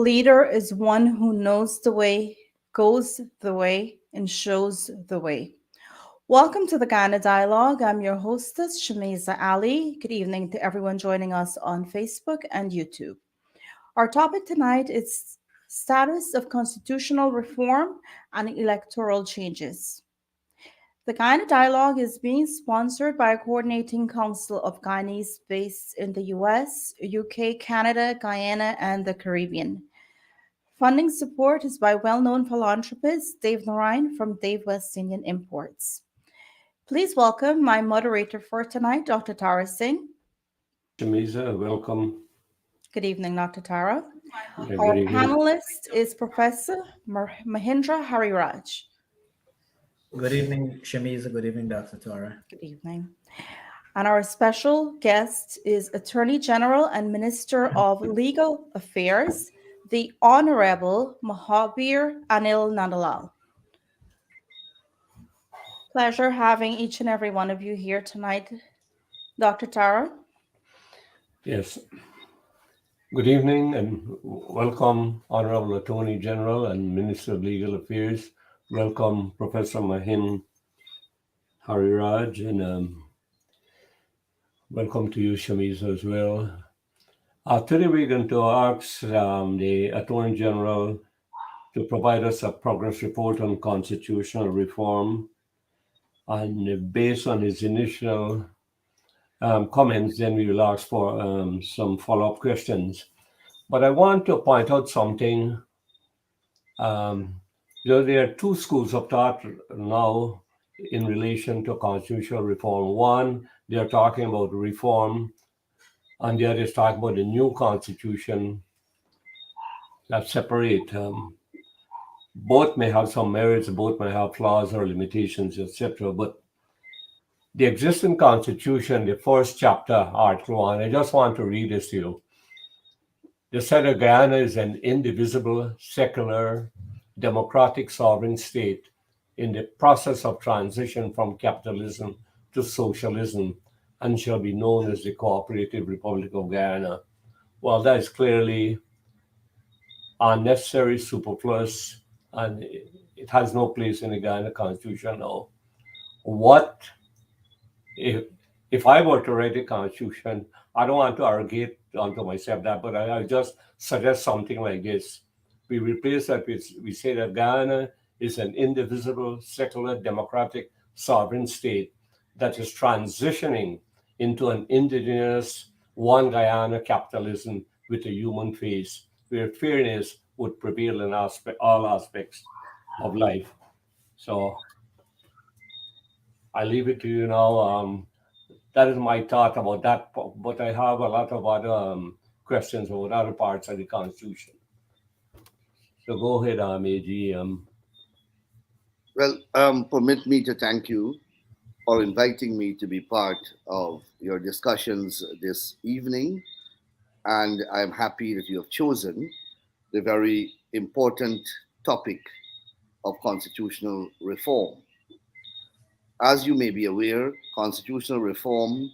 leader is one who knows the way, goes the way, and shows the way. Welcome to the Guyana Dialogue. I'm your hostess, Shamiza Ali. Good evening to everyone joining us on Facebook and YouTube. Our topic tonight is status of constitutional reform and electoral changes. The Guyana Dialogue is being sponsored by a coordinating council of Guyanese based in the US, UK, Canada, Guyana, and the Caribbean. Funding support is by well known philanthropist Dave Narine from Dave West Indian Imports. Please welcome my moderator for tonight, Dr. Tara Singh. Shamiza, welcome. Good evening, Dr. Tara. Good Our evening. panelist is Professor Mahindra Hariraj. Good evening, Shamiza. Good evening, Dr. Tara. Good evening. And our special guest is Attorney General and Minister of Legal Affairs, the Honorable Mohabir Anil Nandlall. Pleasure having each and every one of you here tonight. Dr. Tara? Yes. Good evening and welcome, Honorable Attorney General and Minister of Legal Affairs. Welcome, Professor Mahim Hariraj, and welcome to you, Shamiza, as well. Today we're going to ask the Attorney General to provide us a progress report on constitutional reform. And based on his initial comments, then we will ask for some follow-up questions. But I want to point out something. There are two schools of thought now in relation to constitutional reform. One, they are talking about reform, and the other is talking about the new constitution that separate. Both may have some merits, both may have flaws or limitations, etc. But the existing constitution, the first chapter, Article 1, I just want to read this to you. The state of Guyana is an indivisible, secular, democratic sovereign state in the process of transition from capitalism to socialism and shall be known as the Cooperative Republic of Guyana. Well, that is clearly unnecessary, superfluous, and it has no place in the Guyana Constitution now. What if I were to write a constitution? I don't want to arrogate onto myself that, but I just suggest something like this. We replace that with, we say that Guyana is an indivisible, secular, democratic, sovereign state that is transitioning into an indigenous, one Guyana capitalism with a human face, where fairness would prevail in all aspects of life. So I leave it to you now. That is my thought about that, but I have a lot of other questions about other parts of the Constitution. So go ahead, AG. Permit me to thank you for inviting me to be part of your discussions this evening. And I'm happy that you have chosen the very important topic of constitutional reform. As you may be aware, constitutional reform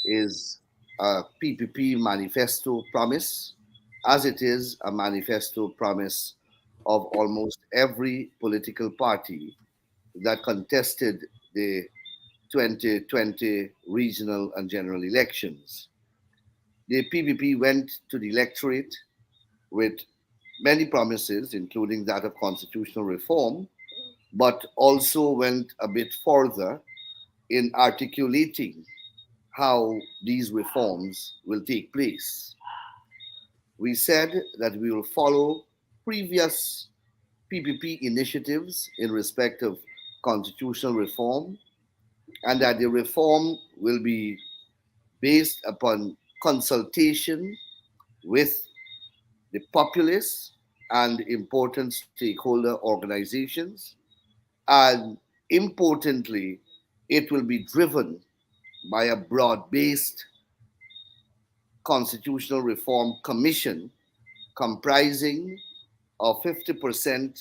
is a PPP manifesto promise, as it is a manifesto promise of almost every political party that contested the 2020 regional and general elections. The PPP went to the electorate with many promises, including that of constitutional reform, but also went a bit further in articulating how these reforms will take place. We said that we will follow previous PPP initiatives in respect of constitutional reform, and that the reform will be based upon consultation with the populace and important stakeholder organizations. And importantly, it will be driven by a broad-based constitutional reform commission comprising of 50%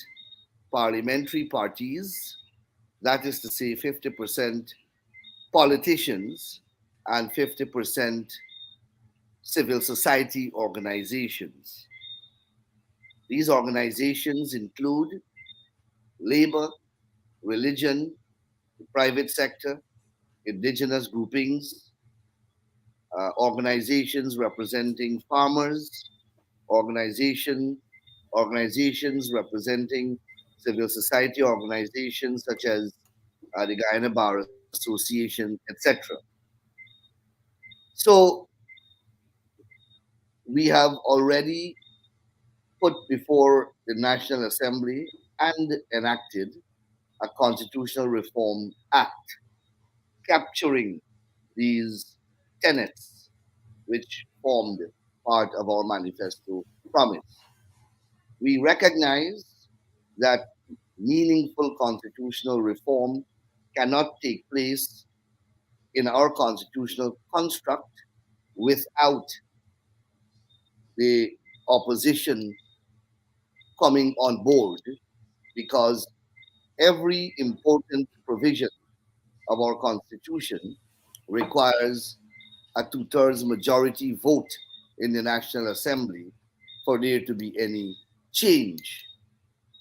parliamentary parties, that is to say 50% politicians and 50% civil society organizations. These organizations include labor, religion, the private sector, indigenous groupings, organizations representing farmers, organization, organizations representing civil society organizations such as the Guyana Bar Association, etc. So we have already put before the National Assembly and enacted a constitutional reform act capturing these tenets which formed part of our manifesto promise. We recognize that meaningful constitutional reform cannot take place in our constitutional construct without the opposition coming on board because every important provision of our constitution requires a two-thirds majority vote in the National Assembly for there to be any change.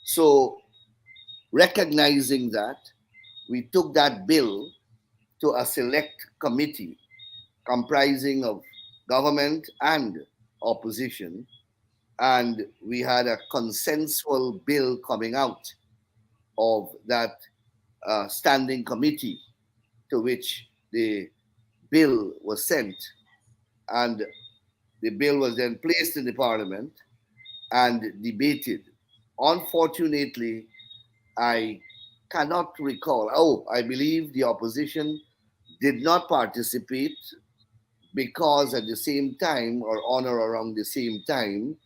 So, recognizing that, we took that bill to a select committee comprising of government and opposition, and we had a consensual bill coming out of that standing committee to which the bill was sent, and the bill was then placed in the parliament and debated. Unfortunately, I cannot recall. Oh, I believe the opposition did not participate because at the same time, or on or around the same time,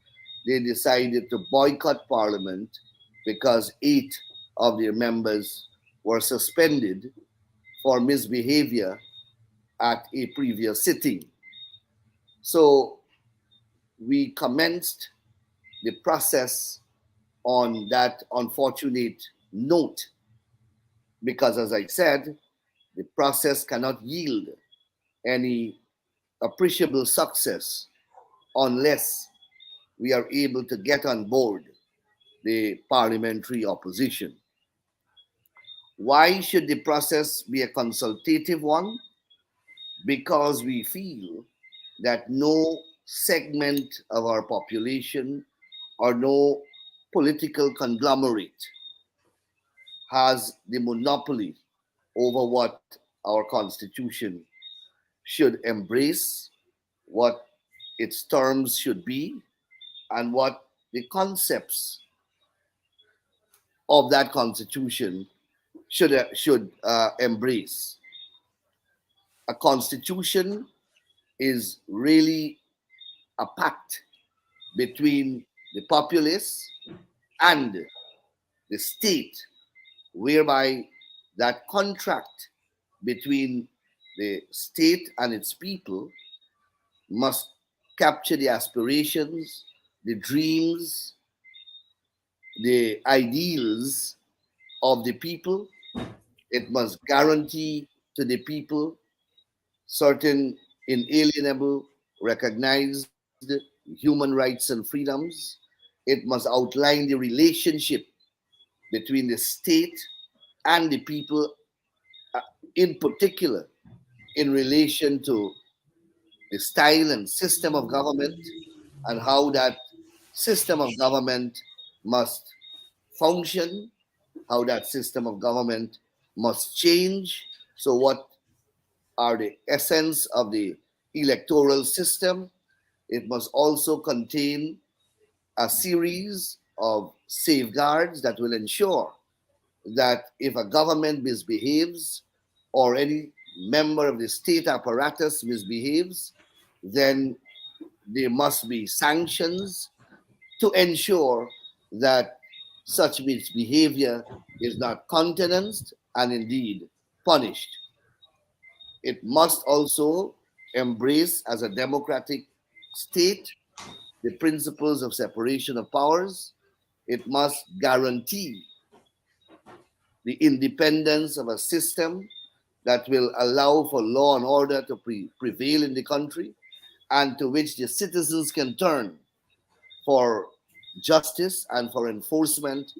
they decided to boycott Parliament because 8 of their members were suspended for misbehavior at a previous sitting. So we commenced the process on that unfortunate note because, as I said, the process cannot yield any appreciable success unless we are able to get on board the parliamentary opposition. Why should the process be a consultative one? Because we feel that no segment of our population or no political conglomerate has the monopoly over what our constitution should embrace, what its terms should be, and what the concepts of that constitution should embrace. A constitution is really a pact between the populace and the state, whereby that contract between the state and its people must capture the aspirations, the dreams, the ideals of the people. It must guarantee to the people certain inalienable, recognized human rights and freedoms. It must outline the relationship between the state and the people, uh, in particular, in relation to the style and system of government and how that system of government must function, how that system of government must change. So, what are the essence of the electoral system? It must also contain a series of safeguards that will ensure that if a government misbehaves or any member of the state apparatus misbehaves, then there must be sanctions to ensure that such misbehavior is not countenanced and indeed punished. It must also embrace, as a democratic state, the principles of separation of powers. It must guarantee the independence of a system that will allow for law and order to prevail in the country and to which the citizens can turn for justice and for enforcement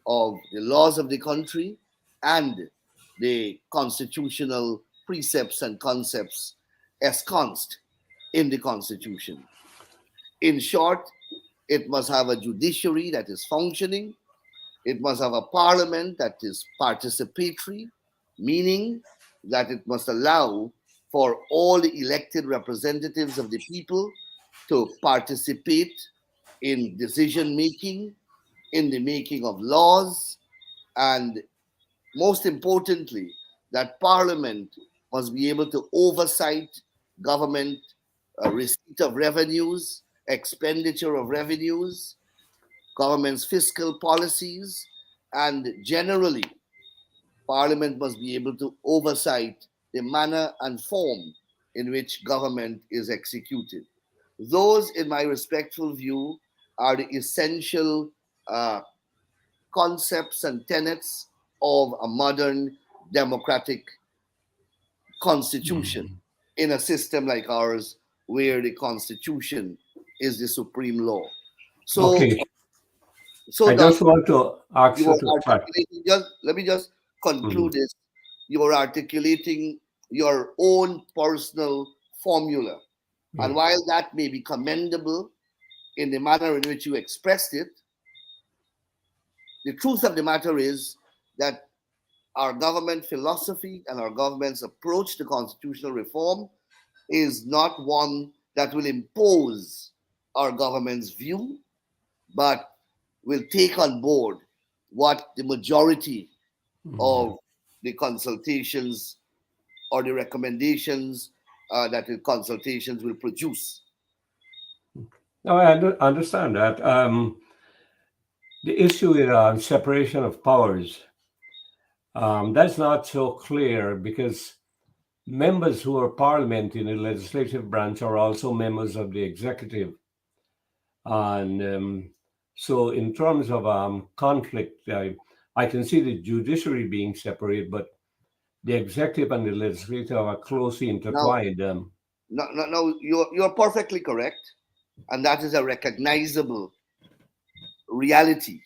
of the laws of the country and the constitutional precepts and concepts ensconced in the Constitution. In short, it must have a judiciary that is functioning. It must have a parliament that is participatory, meaning that it must allow for all the elected representatives of the people to participate in decision making, in the making of laws, and most importantly, that parliament must be able to oversight government receipt of revenues, expenditure of revenues, government's fiscal policies, and generally, Parliament must be able to oversight the manner and form in which government is executed. Those, in my respectful view, are the essential uh, concepts and tenets of a modern democratic constitution Mhm. in a system like ours where the constitution is the supreme law. So, Okay, so I just Doctor, want to ask you you are to start. articulating, just let me just Mhm. conclude this. You are articulating your own personal formula. And Yeah. while that may be commendable in the manner in which you expressed it, the truth of the matter is that our government philosophy and our government's approach to constitutional reform is not one that will impose our government's view, but will take on board what the majority Mhm. of the consultations or the recommendations that the consultations will produce. Now, I understand that. The issue with separation of powers, that's not so clear because members who are parliament in the legislative branch are also members of the executive. And so, in terms of conflict, I can see the judiciary being separate, but the executive and the legislative are closely Now, intertwined. no, you're perfectly correct, and that is a recognizable reality.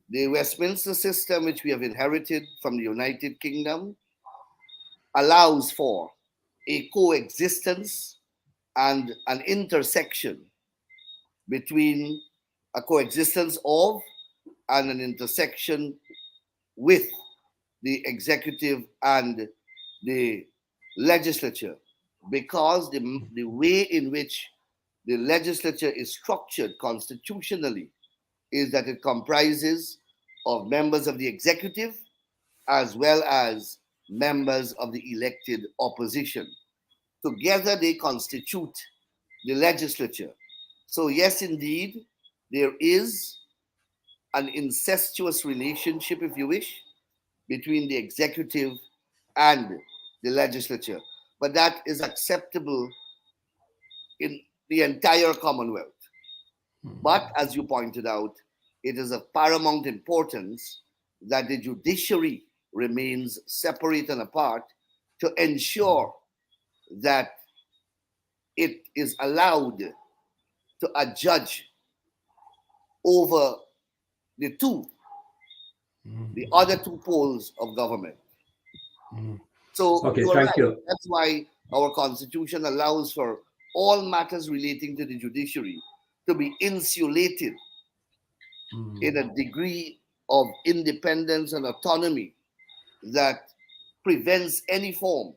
The Westminster system, which we have inherited from the United Kingdom, allows for a coexistence and an intersection between a coexistence of and an intersection with the executive and the legislature because the way in which the legislature is structured constitutionally is that it comprises of members of the executive as well as members of the elected opposition. Together they constitute the legislature. So, yes, indeed, there is an incestuous relationship, if you wish, between the executive and the legislature. But that is acceptable in the entire Commonwealth. But as you pointed out, it is of paramount importance that the judiciary remains separate and apart to ensure that it is allowed to adjudge over the the other two poles of government. Mhm. So Okay, you are thank right. you. That's why our constitution allows for all matters relating to the judiciary to be insulated in Mhm. a degree of independence and autonomy that prevents any form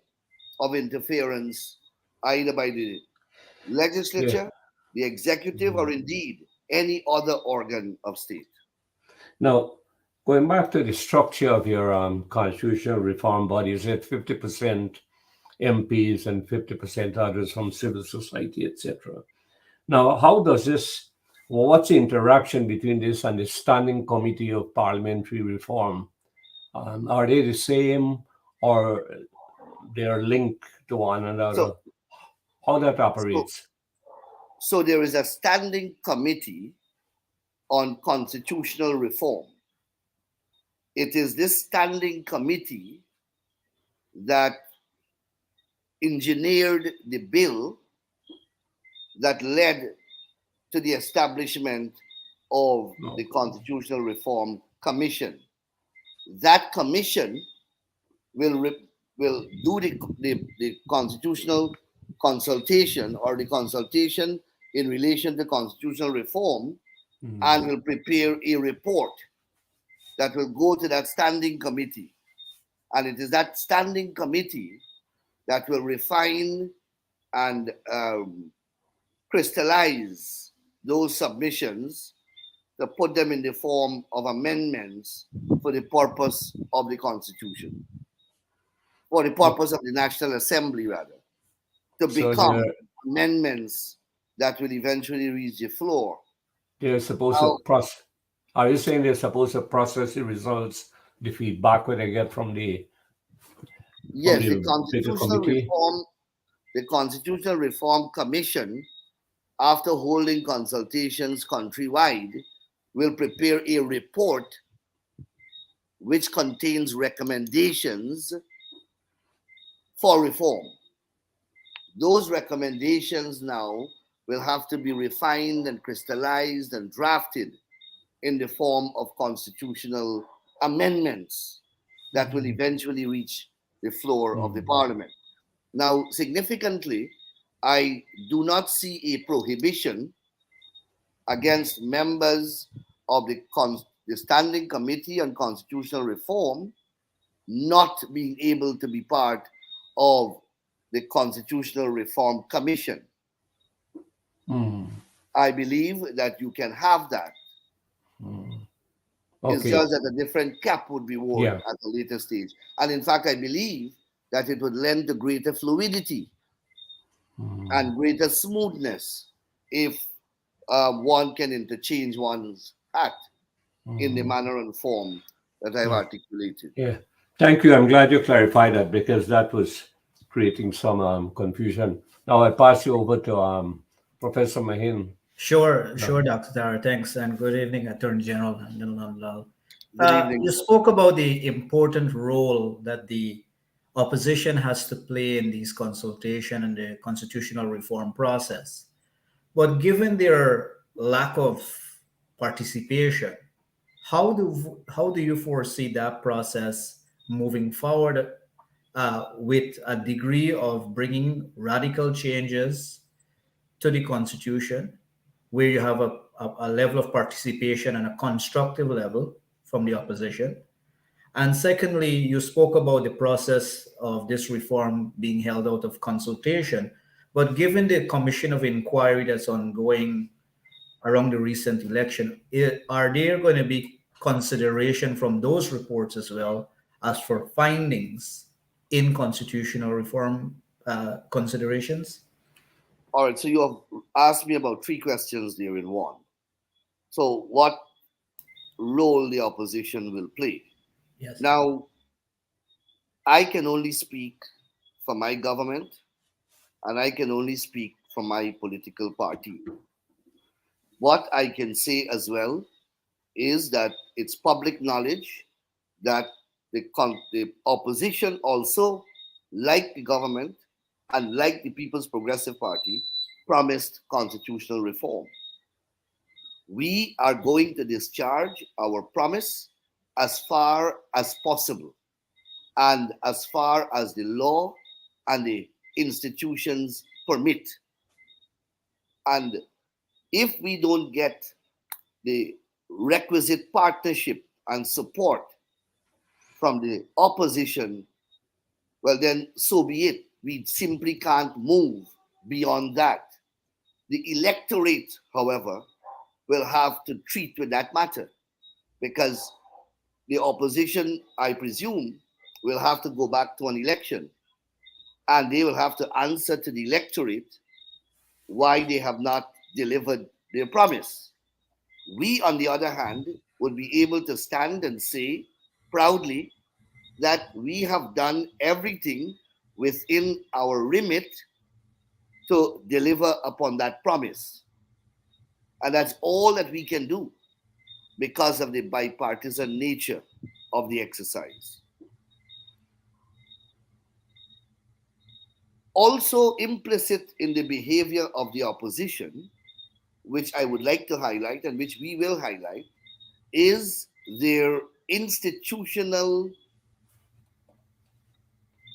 of interference either by the Yeah. legislature, the executive, or indeed any other organ of state. Now, going back to the structure of your constitutional reform body, you said 50% MPs and 50% others from civil society, etc. Now, how does this, well, what's the interaction between this and the Standing Committee of Parliamentary Reform? Are they the same or they're linked to one So, another? How that so, operates? so there is a standing committee on constitutional reform. It is this standing committee that engineered the bill that led to the establishment of the No. Constitutional Reform Commission. That commission will do the constitutional consultation or the consultation in relation to constitutional reform and will prepare a report that will go to that standing committee. And it is that standing committee that will refine and crystallize those submissions to put them in the form of amendments for the purpose of the Constitution, for the purpose of the National Assembly, rather, to So become amendments that will eventually reach the floor. they're supposed to Now, process. Are you saying they're supposed to process the results, the feedback what they get from yes, the bigger committee? The Constitutional Reform Commission, after holding consultations countrywide, will prepare a report which contains recommendations for reform. Those recommendations now will have to be refined and crystallized and drafted in the form of constitutional amendments that will eventually reach the floor of the parliament. Now, significantly, I do not see a prohibition against members of the Standing Committee on Constitutional Reform not being able to be part of the Constitutional Reform Commission. I believe that you can have that. It's Okay. just that a different cap would be worn Yeah. at a later stage. And in fact, I believe that it would lend to greater fluidity and greater smoothness if one can interchange one's hat in the manner and form that I've Yeah. articulated. Yeah. Thank you. I'm glad you clarified that because that was creating some confusion. Now I pass you over to Professor Mahin. Sure, No. sure, Dr. Dar. Thanks, and good evening, Attorney General Anil Nandlall. Good evening. You spoke about the important role that the opposition has to play in these consultation and the constitutional reform process. But given their lack of participation, how do you foresee that process moving forward with a degree of bringing radical changes to the constitution, where you have a level of participation and a constructive level from the opposition? And secondly, you spoke about the process of this reform being held out of consultation. But given the commission of inquiry that's ongoing around the recent election, are there going to be consideration from those reports as well as for findings in constitutional reform considerations? All right, so you have asked me about three questions there in one. So, what role the opposition will play? Yes. Now, I can only speak for my government and I can only speak for my political party. What I can say as well is that it's public knowledge that the opposition also, like the government and like the People's Progressive Party, promised constitutional reform. We are going to discharge our promise as far as possible and as far as the law and the institutions permit. And if we don't get the requisite partnership and support from the opposition, well, then so be it. We simply can't move beyond that. The electorate, however, will have to treat with that matter because the opposition, I presume, will have to go back to an election and they will have to answer to the electorate why they have not delivered their promise. We, on the other hand, would be able to stand and say proudly that we have done everything within our remit to deliver upon that promise. And that's all that we can do because of the bipartisan nature of the exercise. Also, implicit in the behavior of the opposition which I would like to highlight and which we will highlight, is their institutional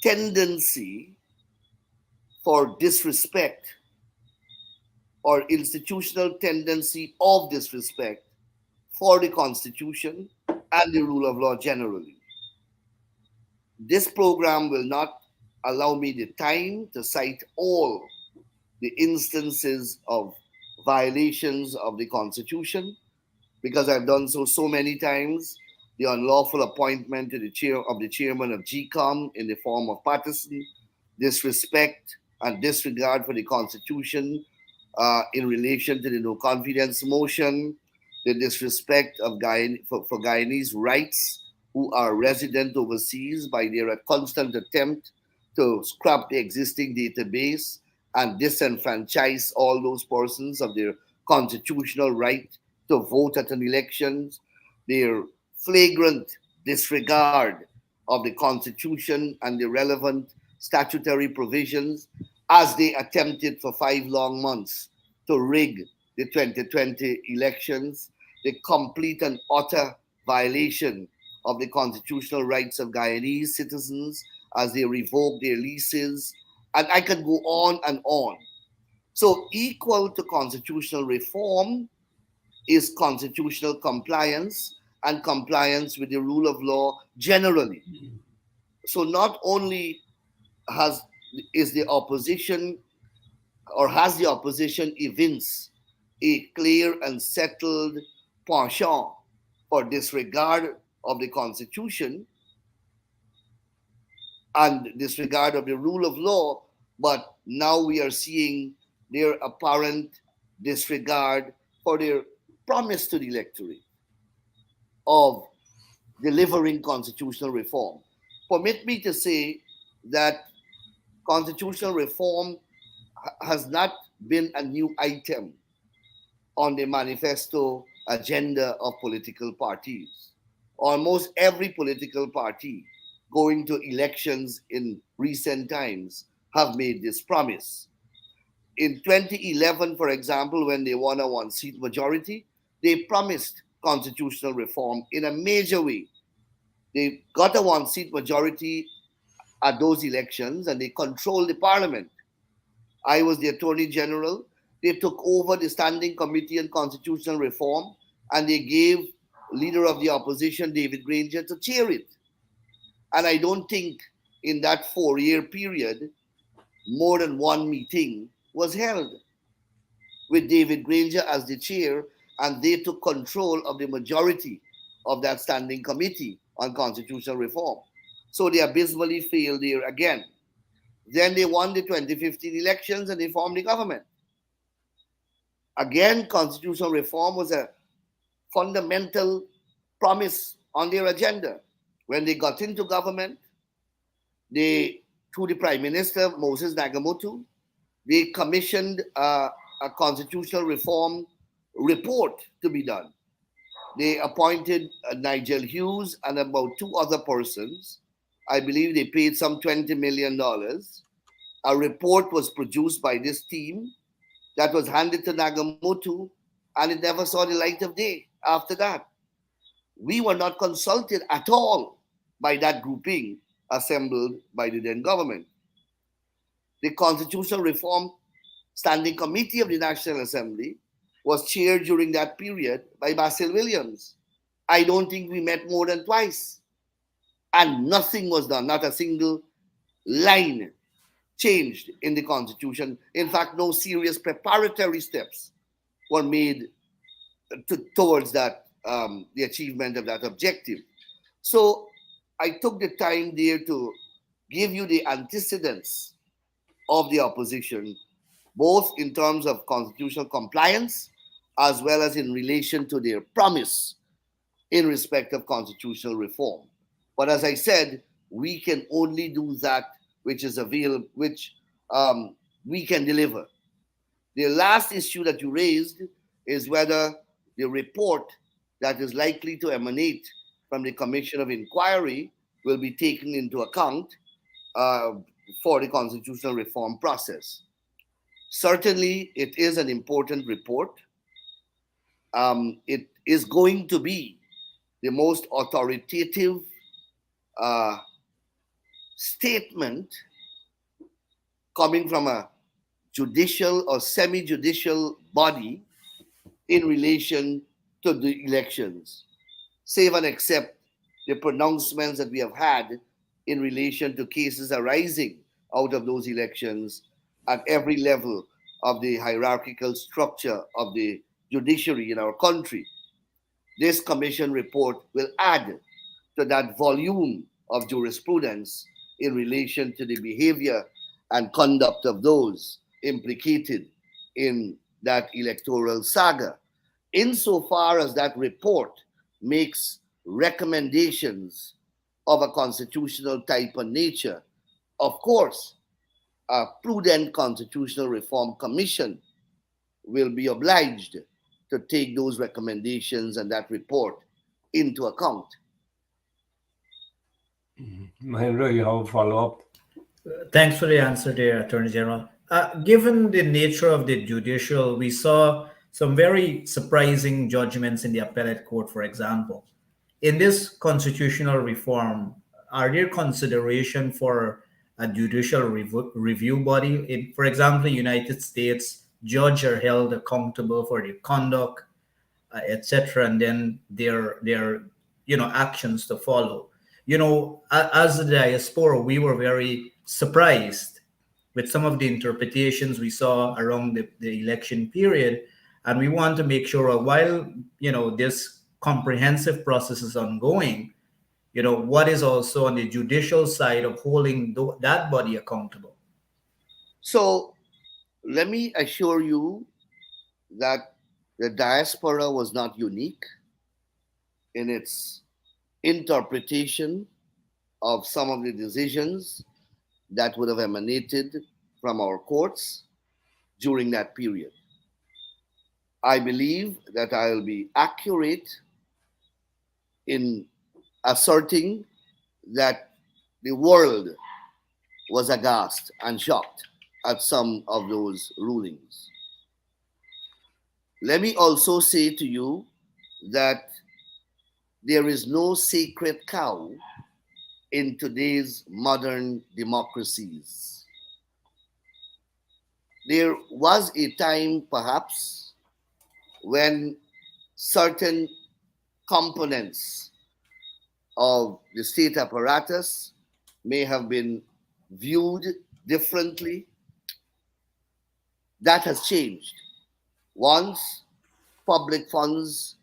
tendency for disrespect or institutional tendency of disrespect for the Constitution and the rule of law generally. This program will not allow me the time to cite all the instances of violations of the Constitution because I've done so many times. The unlawful appointment to the chairman of GCOM in the form of Patterson, disrespect and disregard for the Constitution in relation to the no confidence motion, the disrespect of for Guyanese rights who are resident overseas by their constant attempt to scrap the existing database and disenfranchise all those persons of their constitutional right to vote at an elections, their flagrant disregard of the Constitution and the relevant statutory provisions as they attempted for 5 long months to rig the 2020 elections, the complete and utter violation of the constitutional rights of Guyanese citizens as they revoke their leases, and I could go on and on. So, equal to constitutional reform is constitutional compliance and compliance with the rule of law generally. So, not only has is the opposition or has the opposition evinced a clear and settled penchant for disregard of the Constitution and disregard of the rule of law, but now we are seeing their apparent disregard for their promise to the electorate of delivering constitutional reform. Permit me to say that constitutional reform has not been a new item on the manifesto agenda of political parties. Almost every political party going to elections in recent times have made this promise. In 2011, for example, when they won a one-seat majority, they promised constitutional reform in a major way. They got a one-seat majority at those elections and they controlled the parliament. I was the Attorney General. They took over the Standing Committee on Constitutional Reform and they gave Leader of the Opposition, David Granger, to chair it. And I don't think in that 4-year period, more than one meeting was held with David Granger as the chair, and they took control of the majority of that Standing Committee on Constitutional Reform. So they abysmally failed there again. Then they won the 2015 elections and they formed the government. Again, constitutional reform was a fundamental promise on their agenda. When they got into government, they, through the Prime Minister, Moses Nagamootoo, they commissioned a constitutional reform report to be done. They appointed Nigel Hughes and about 2 other persons. I believe they paid some $20 million. A report was produced by this team that was handed to Nagamootoo, and it never saw the light of day after that. We were not consulted at all by that grouping assembled by the then government. The Constitutional Reform Standing Committee of the National Assembly was chaired during that period by Basil Williams. I don't think we met more than twice. And nothing was done, not a single line changed in the Constitution. In fact, no serious preparatory steps were made towards that, the achievement of that objective. So I took the time there to give you the antecedents of the opposition, both in terms of constitutional compliance as well as in relation to their promise in respect of constitutional reform. But as I said, we can only do that which is available, which we can deliver. The last issue that you raised is whether the report that is likely to emanate from the Commission of Inquiry will be taken into account for the constitutional reform process. Certainly, it is an important report. it is going to be the most authoritative uh, statement coming from a judicial or semi judicial body in relation to the elections, save and except the pronouncements that we have had in relation to cases arising out of those elections at every level of the hierarchical structure of the judiciary in our country. This commission report will add to that volume of jurisprudence in relation to the behavior and conduct of those implicated in that electoral saga. Insofar as that report makes recommendations of a constitutional type and nature, of course, a prudent constitutional reform commission will be obliged to take those recommendations and that report into account. Mahendra, you have a follow-up? Thanks for the answer there, Attorney General. Given the nature of the judicial, we saw some very surprising judgments in the appellate court, for example. In this constitutional reform, are there consideration for a judicial review body? For example, United States judges are held accountable for their conduct, etc., and then their actions to follow. As the diaspora, we were very surprised with some of the interpretations we saw around the election period, and we want to make sure while this comprehensive process is ongoing, what is also on the judicial side of holding that body accountable. So let me assure you that the diaspora was not unique in its interpretation of some of the decisions that would have emanated from our courts during that period. I believe that I will be accurate in asserting that the world was aghast and shocked at some of those rulings. Let me also say to you that there is no sacred cow in today's modern democracies. There was a time, perhaps, when certain components of the state apparatus may have been viewed differently. That has changed. Once public funds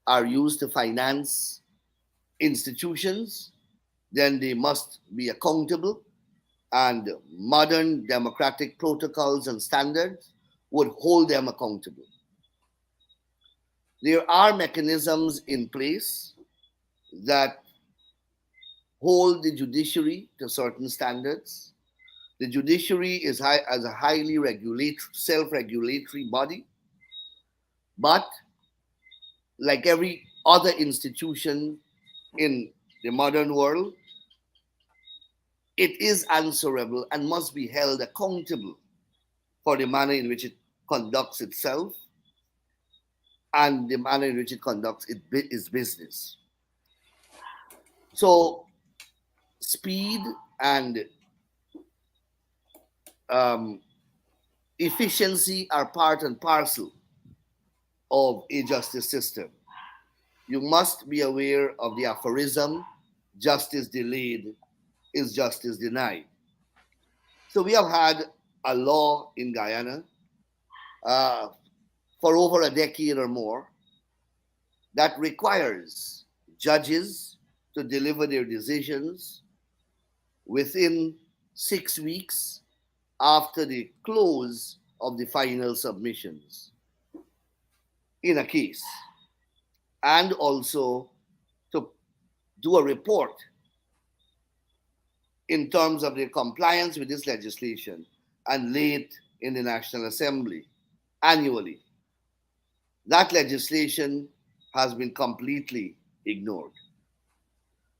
are used to finance institutions, then they must be accountable, and modern democratic protocols and standards would hold them accountable. There are mechanisms in place that hold the judiciary to certain standards. The judiciary is as a highly self-regulatory body, but like every other institution in the modern world, it is answerable and must be held accountable for the manner in which it conducts itself and the manner in which it conducts its business. So, speed and efficiency are part and parcel of a justice system. You must be aware of the aphorism, justice delayed is justice denied. So we have had a law in Guyana uh, for over a decade or more that requires judges to deliver their decisions within 6 weeks after the close of the final submissions in a case, and also to do a report in terms of their compliance with this legislation and lay it in the National Assembly annually. That legislation has been completely ignored.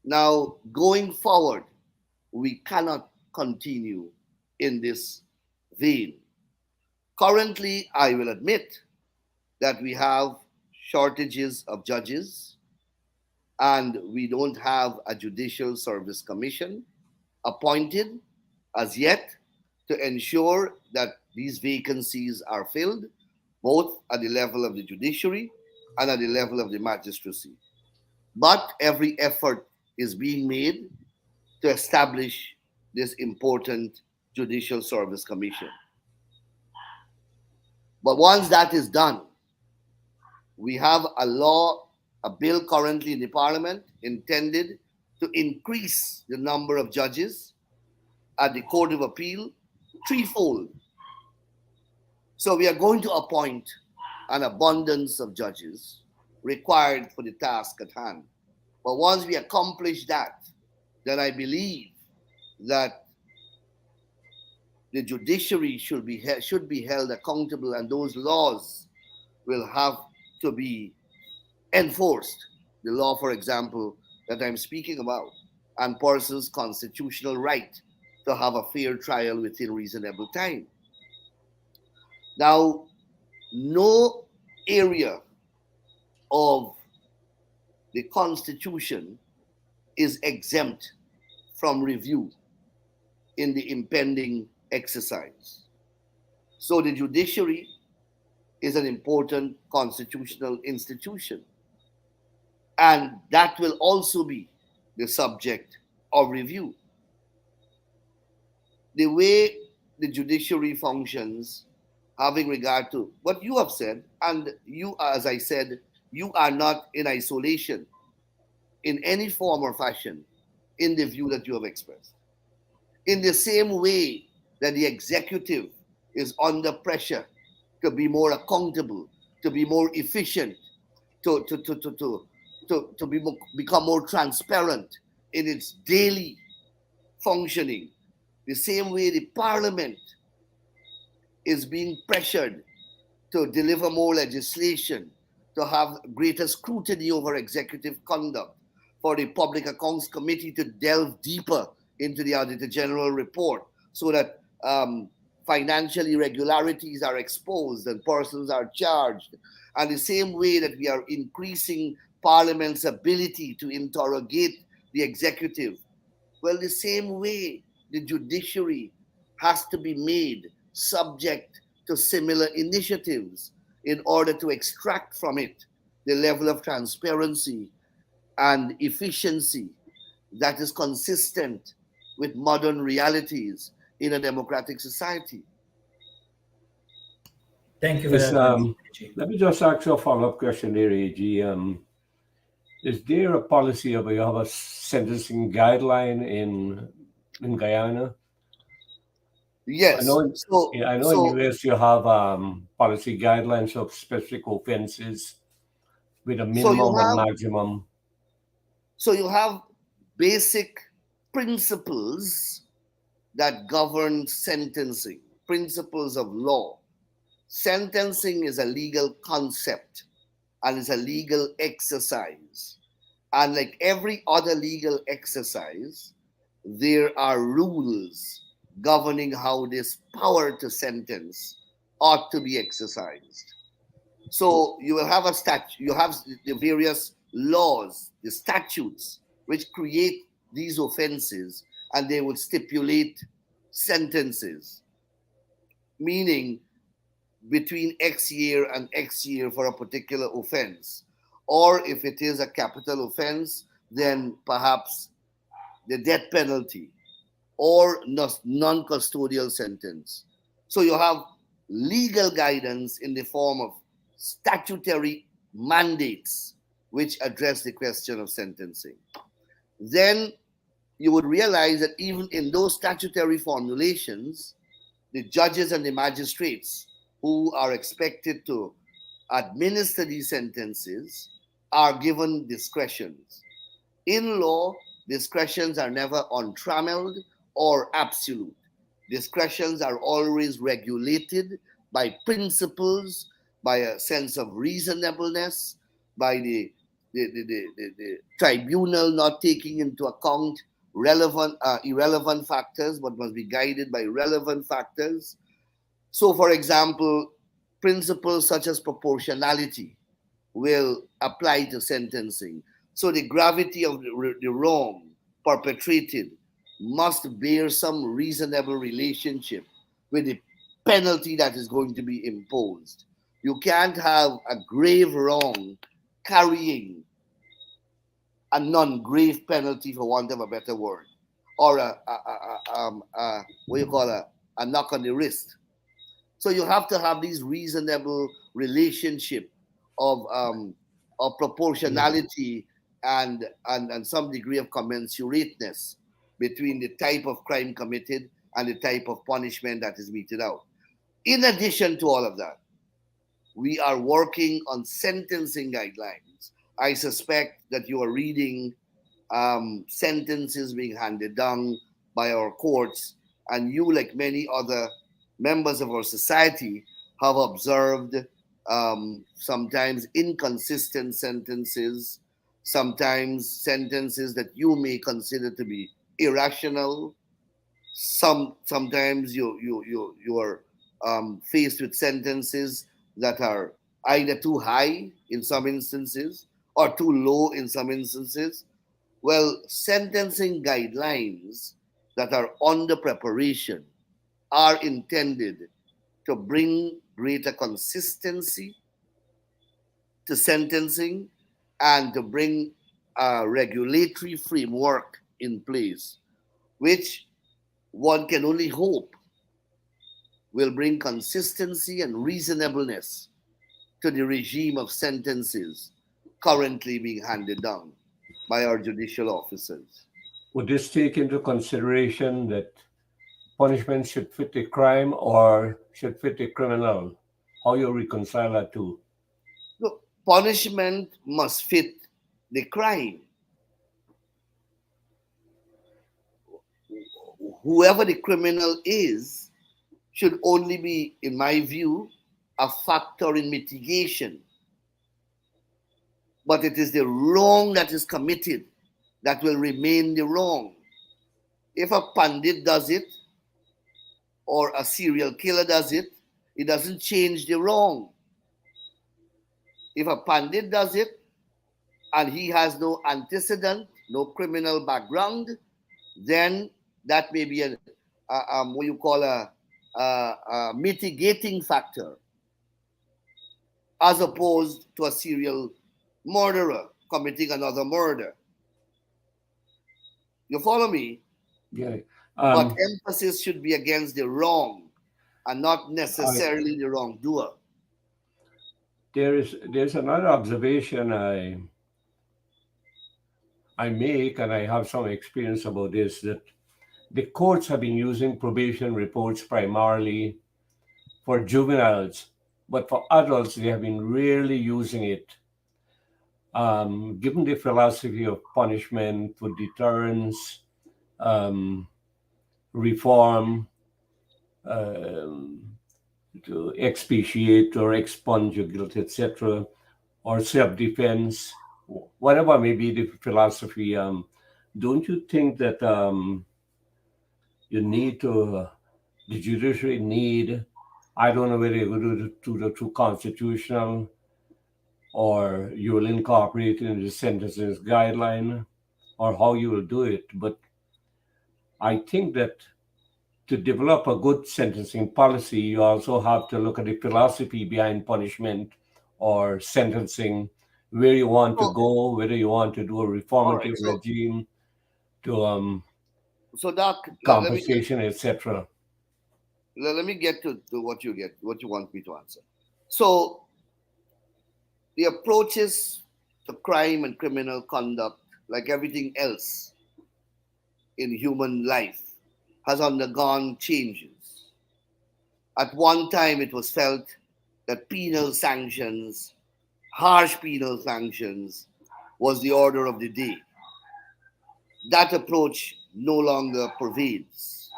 Now, going forward, we cannot continue in this vein. Currently, I will admit that we have shortages of judges, and we don't have a judicial service commission appointed as yet to ensure that these vacancies are filled, both at the level of the judiciary and at the level of the magistracy. But every effort is being made to establish this important Judicial Service Commission. But once that is done, we have a bill currently in the parliament intended to increase the number of judges at the Court of Appeal threefold. So we are going to appoint an abundance of judges required for the task at hand. But once we accomplish that, then I believe that the judiciary should be held accountable, and those laws will have to be enforced. The law, for example, that I'm speaking about, and persons' constitutional right to have a fair trial within reasonable time. Now, no area of the Constitution is exempt from review in the impending exercise. So the judiciary is an important constitutional institution, and that will also be the subject of review. The way the judiciary functions, having regard to what you have said, and you, as I said, you are not in isolation in any form or fashion in the view that you have expressed. In the same way that the executive is under pressure to be more accountable, to be more efficient, become more transparent in its daily functioning, the same way the parliament is being pressured to deliver more legislation, to have greater scrutiny over executive conduct, for the Public Accounts Committee to delve deeper into the Auditor General report so that financial irregularities are exposed and persons are charged. And the same way that we are increasing Parliament's ability to interrogate the executive, well, the same way the judiciary has to be made subject to similar initiatives in order to extract from it the level of transparency and efficiency that is consistent with modern realities in a democratic society. Thank you for Is that, Anil. let me just ask you a follow-up question there, AG. Is there a policy of you have a sentencing guideline in Guyana? I Yes. know in, So, yeah, I know in so, US you have policy guidelines of specific offenses with a so you minimum and have maximum. so you have basic principles that govern sentencing, principles of law. Sentencing is a legal concept and is a legal exercise. And like every other legal exercise, there are rules governing how this power to sentence ought to be exercised. So you will have a statute, you have the various laws, the statutes, which create these offenses, and they would stipulate sentences, meaning between X year and X year for a particular offense. Or if it is a capital offense, then perhaps the death penalty or non custodial sentence. So you have legal guidance in the form of statutory mandates which address the question of sentencing. Then you would realize that even in those statutory formulations, the judges and the magistrates who are expected to administer these sentences are given discretions. In law, discretions are never untrammeled or absolute. Discretions are always regulated by principles, by a sense of reasonableness, by the tribunal not taking into account irrelevant factors, but must be guided by relevant factors. So, for example, principles such as proportionality will apply to sentencing. So the gravity of the wrong perpetrated must bear some reasonable relationship with the penalty that is going to be imposed. You can't have a grave wrong carrying a non-grave penalty, for want of a better word, or what you call a knock on the wrist. So you have to have these reasonable relationship of Yeah. proportionality and some degree of commensurateness between the type of crime committed and the type of punishment that is meted out. In addition to all of that, we are working on sentencing guidelines. I suspect that you are reading sentences being handed down by our courts, and you, like many other members of our society, have observed sometimes inconsistent sentences, sometimes sentences that you may consider to be irrational. Sometimes you are faced with sentences that are either too high in some instances or too low in some instances. Well, sentencing guidelines that are under preparation are intended to bring greater consistency to sentencing and to bring a regulatory framework in place, which one can only hope will bring consistency and reasonableness to the regime of sentences currently being handed down by our judicial officers. Would this take into consideration that punishment should fit the crime or should fit the criminal? How you reconcile that two? Look, punishment must fit the crime. Whoever the criminal is should only be, in my view, a factor in mitigation. But it is the wrong that is committed that will remain the wrong. If a pandit does it or a serial killer does it, it doesn't change the wrong. If a pandit does it and he has no antecedent, no criminal background, then that may be what you call a mitigating factor, as opposed to a serial murderer committing another murder. You follow me? Yeah. But Um, emphasis should be against the wrong and not I, necessarily the wrongdoer. there's another observation I make, and I have some experience about this, that the courts have been using probation reports primarily for juveniles, but for adults, they have been rarely using it. Given the philosophy of punishment for deterrence, um, reform, um, to expiate or expunge your guilt, etc., or self-defense, whatever may be the philosophy, don't you think that you need to, the judiciary need, I don't know whether you will do the two constitutional or you will incorporate it in the sentencing guideline or how you will do it. But I think that to develop a good sentencing policy, you also have to look at the philosophy behind punishment or sentencing, where you want to So, go, whether you want to do a all right. reformative regime to So Doc, compensation, etc. let me get to what you want me to answer. So the approaches to crime and criminal conduct, like everything else in human life, has undergone changes. At one time, it was felt that penal sanctions, harsh penal sanctions, was the order of the day. That approach no longer pervades.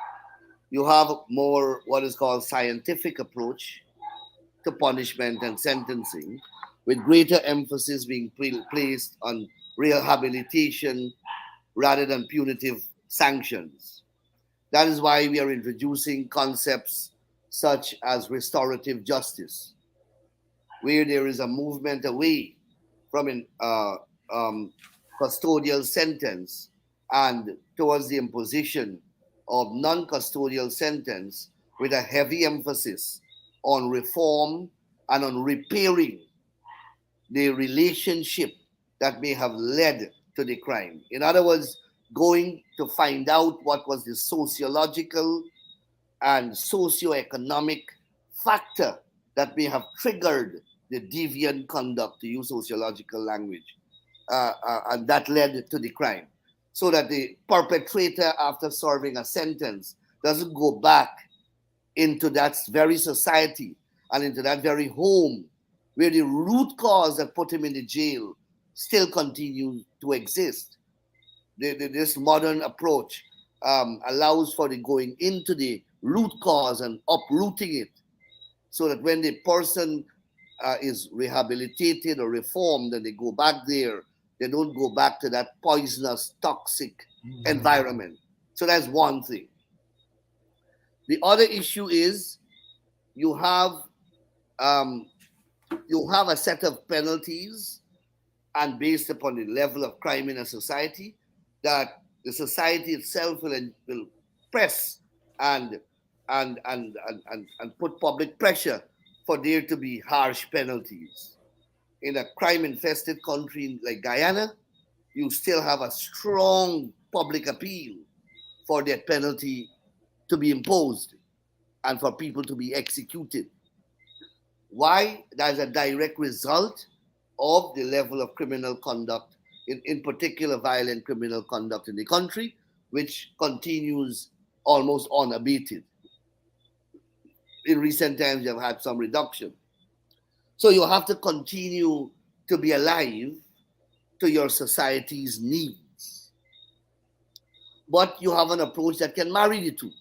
You have more what is called scientific approach to punishment and sentencing, with greater emphasis being placed on rehabilitation rather than punitive sanctions. That is why we are introducing concepts such as restorative justice, where there is a movement away from an custodial sentence and towards the imposition of non-custodial sentence with a heavy emphasis on reform and on repairing the relationship that may have led to the crime. In other words, going to find out what was the sociological and socioeconomic factor that may have triggered the deviant conduct, to use sociological language, and that led to the crime. So that the perpetrator, after serving a sentence, doesn't go back into that very society and into that very home where the root cause that put him in the jail still continues to exist. This modern approach allows for the going into the root cause and uprooting it, so that when the person is rehabilitated or reformed and they go back there, they don't go back to that poisonous, toxic environment. So that's one thing. The other issue is you have um, a set of penalties, and based upon the level of crime in a society, that the society itself will press and and put public pressure for there to be harsh penalties. In a crime-infested country like Guyana, you still have a strong public appeal for that penalty to be imposed and for people to be executed. Why? That's a direct result of the level of criminal conduct, in particular violent criminal conduct in the country, which continues almost unabated. In recent times, you have had some reduction. So you have to continue to be alive to your society's needs. But you have an approach that can marry the two.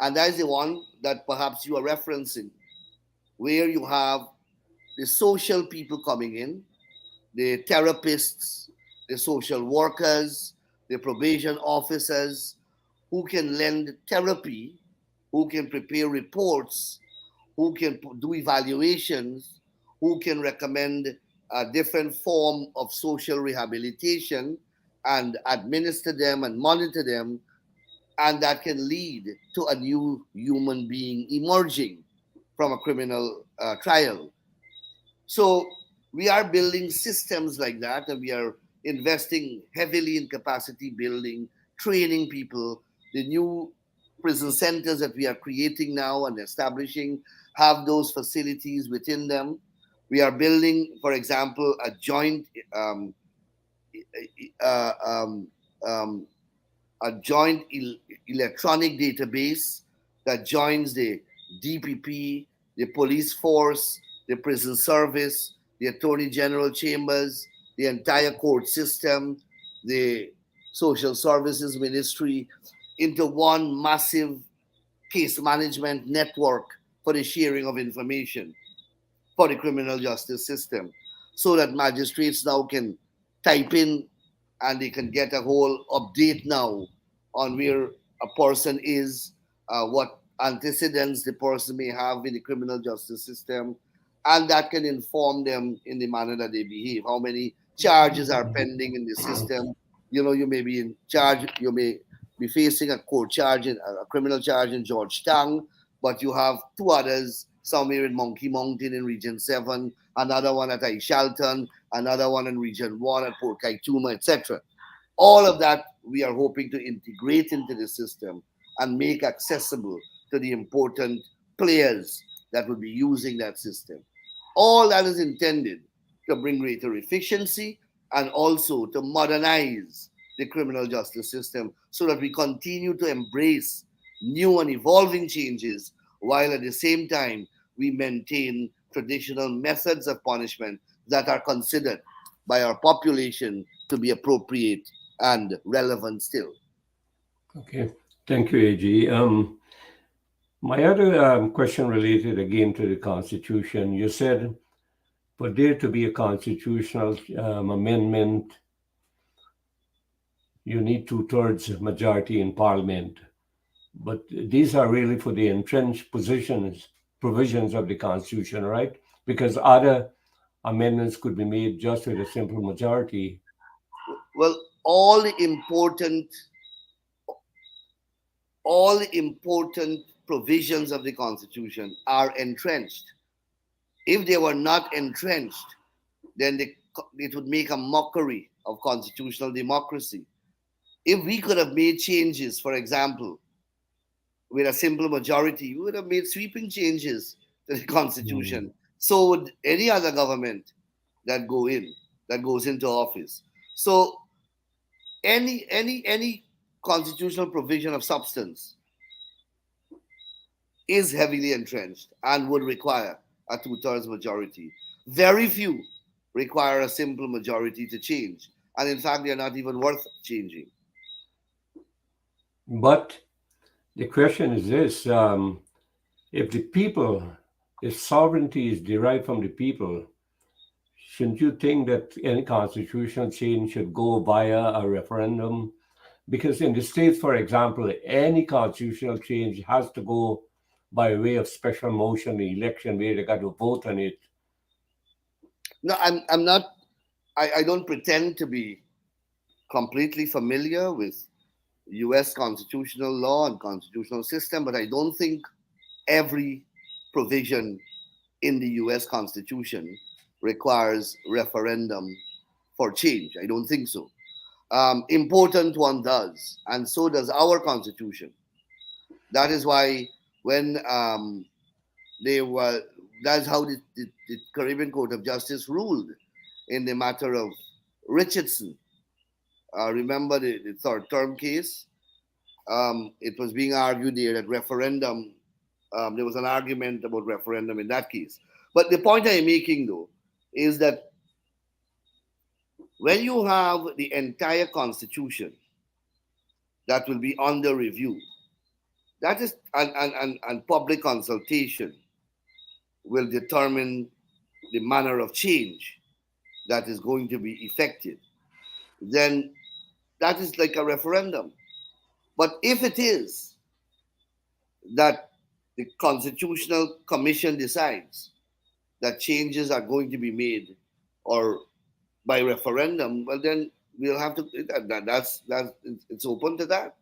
And that is the one that perhaps you are referencing, where you have the social people coming in, the therapists, the social workers, the probation officers, who can lend therapy, who can prepare reports, who can do evaluations, who can recommend a different form of social rehabilitation and administer them and monitor them, and that can lead to a new human being emerging from a criminal trial. So we are building systems like that, and we are investing heavily in capacity building, training people. The new prison centers that we are creating now and establishing have those facilities within them. We are building, for example, a joint uh, um, um, electronic database that joins the DPP, the police force, the prison service, the attorney general chambers, the entire court system, the social services ministry, into one massive case management network for the sharing of information for the criminal justice system, so that magistrates now can type in and they can get a whole update now on where a person is, what antecedents the person may have in the criminal justice system, and that can inform them in the manner that they behave. How many charges are pending in the system? You know, you may be in charge, you may be facing a court charge, a criminal charge in Georgetown, but you have two others somewhere in Monkey Mountain in Region 7, another one at Shelton, another one in Region 1 at Port Kaituma, etc. All of that we are hoping to integrate into the system and make accessible to the important players that will be using that system. All that is intended to bring greater efficiency and also to modernize the criminal justice system, so that we continue to embrace new and evolving changes, while at the same time we maintain traditional methods of punishment that are considered by our population to be appropriate and relevant still. Okay, thank you, AG. My other question related again to the Constitution. You said for there to be a constitutional amendment, you need two-thirds majority in Parliament. But these are really for the entrenched provisions of the Constitution, right? Because other amendments could be made just with a simple majority. Well, all important provisions of the Constitution are entrenched. If they were not entrenched, then it would make a mockery of constitutional democracy. If we could have made changes, for example, with a simple majority, we would have made sweeping changes to the Mm. Constitution. So would any other government that goes into office. So any constitutional provision of substance is heavily entrenched and would require a two-thirds majority. Very few require a simple majority to change, and in fact, they are not even worth changing. But the question is this: if the people, if sovereignty is derived from the people, shouldn't you think that any constitutional change should go via a referendum? Because in the States, for example, any constitutional change has to go by way of special motion, the election where they got to vote on it. No, I'm not. I don't pretend to be completely familiar with U.S. constitutional law and constitutional system, but I don't think every provision in the US Constitution requires referendum for change. I don't think so. Important one does, and so does our Constitution. That is why when they were, that's how the Caribbean Court of Justice ruled in the matter of Richardson. Remember the third term case? It was being argued there that referendum, there was an argument about referendum in that case. But the point I'm making, though, is that when you have the entire Constitution that will be under review, that is, and public consultation will determine the manner of change that is going to be effected, then that is like a referendum. But if it is that the Constitutional Commission decides that changes are going to be made or by referendum, well then we'll have to that's it's open to that.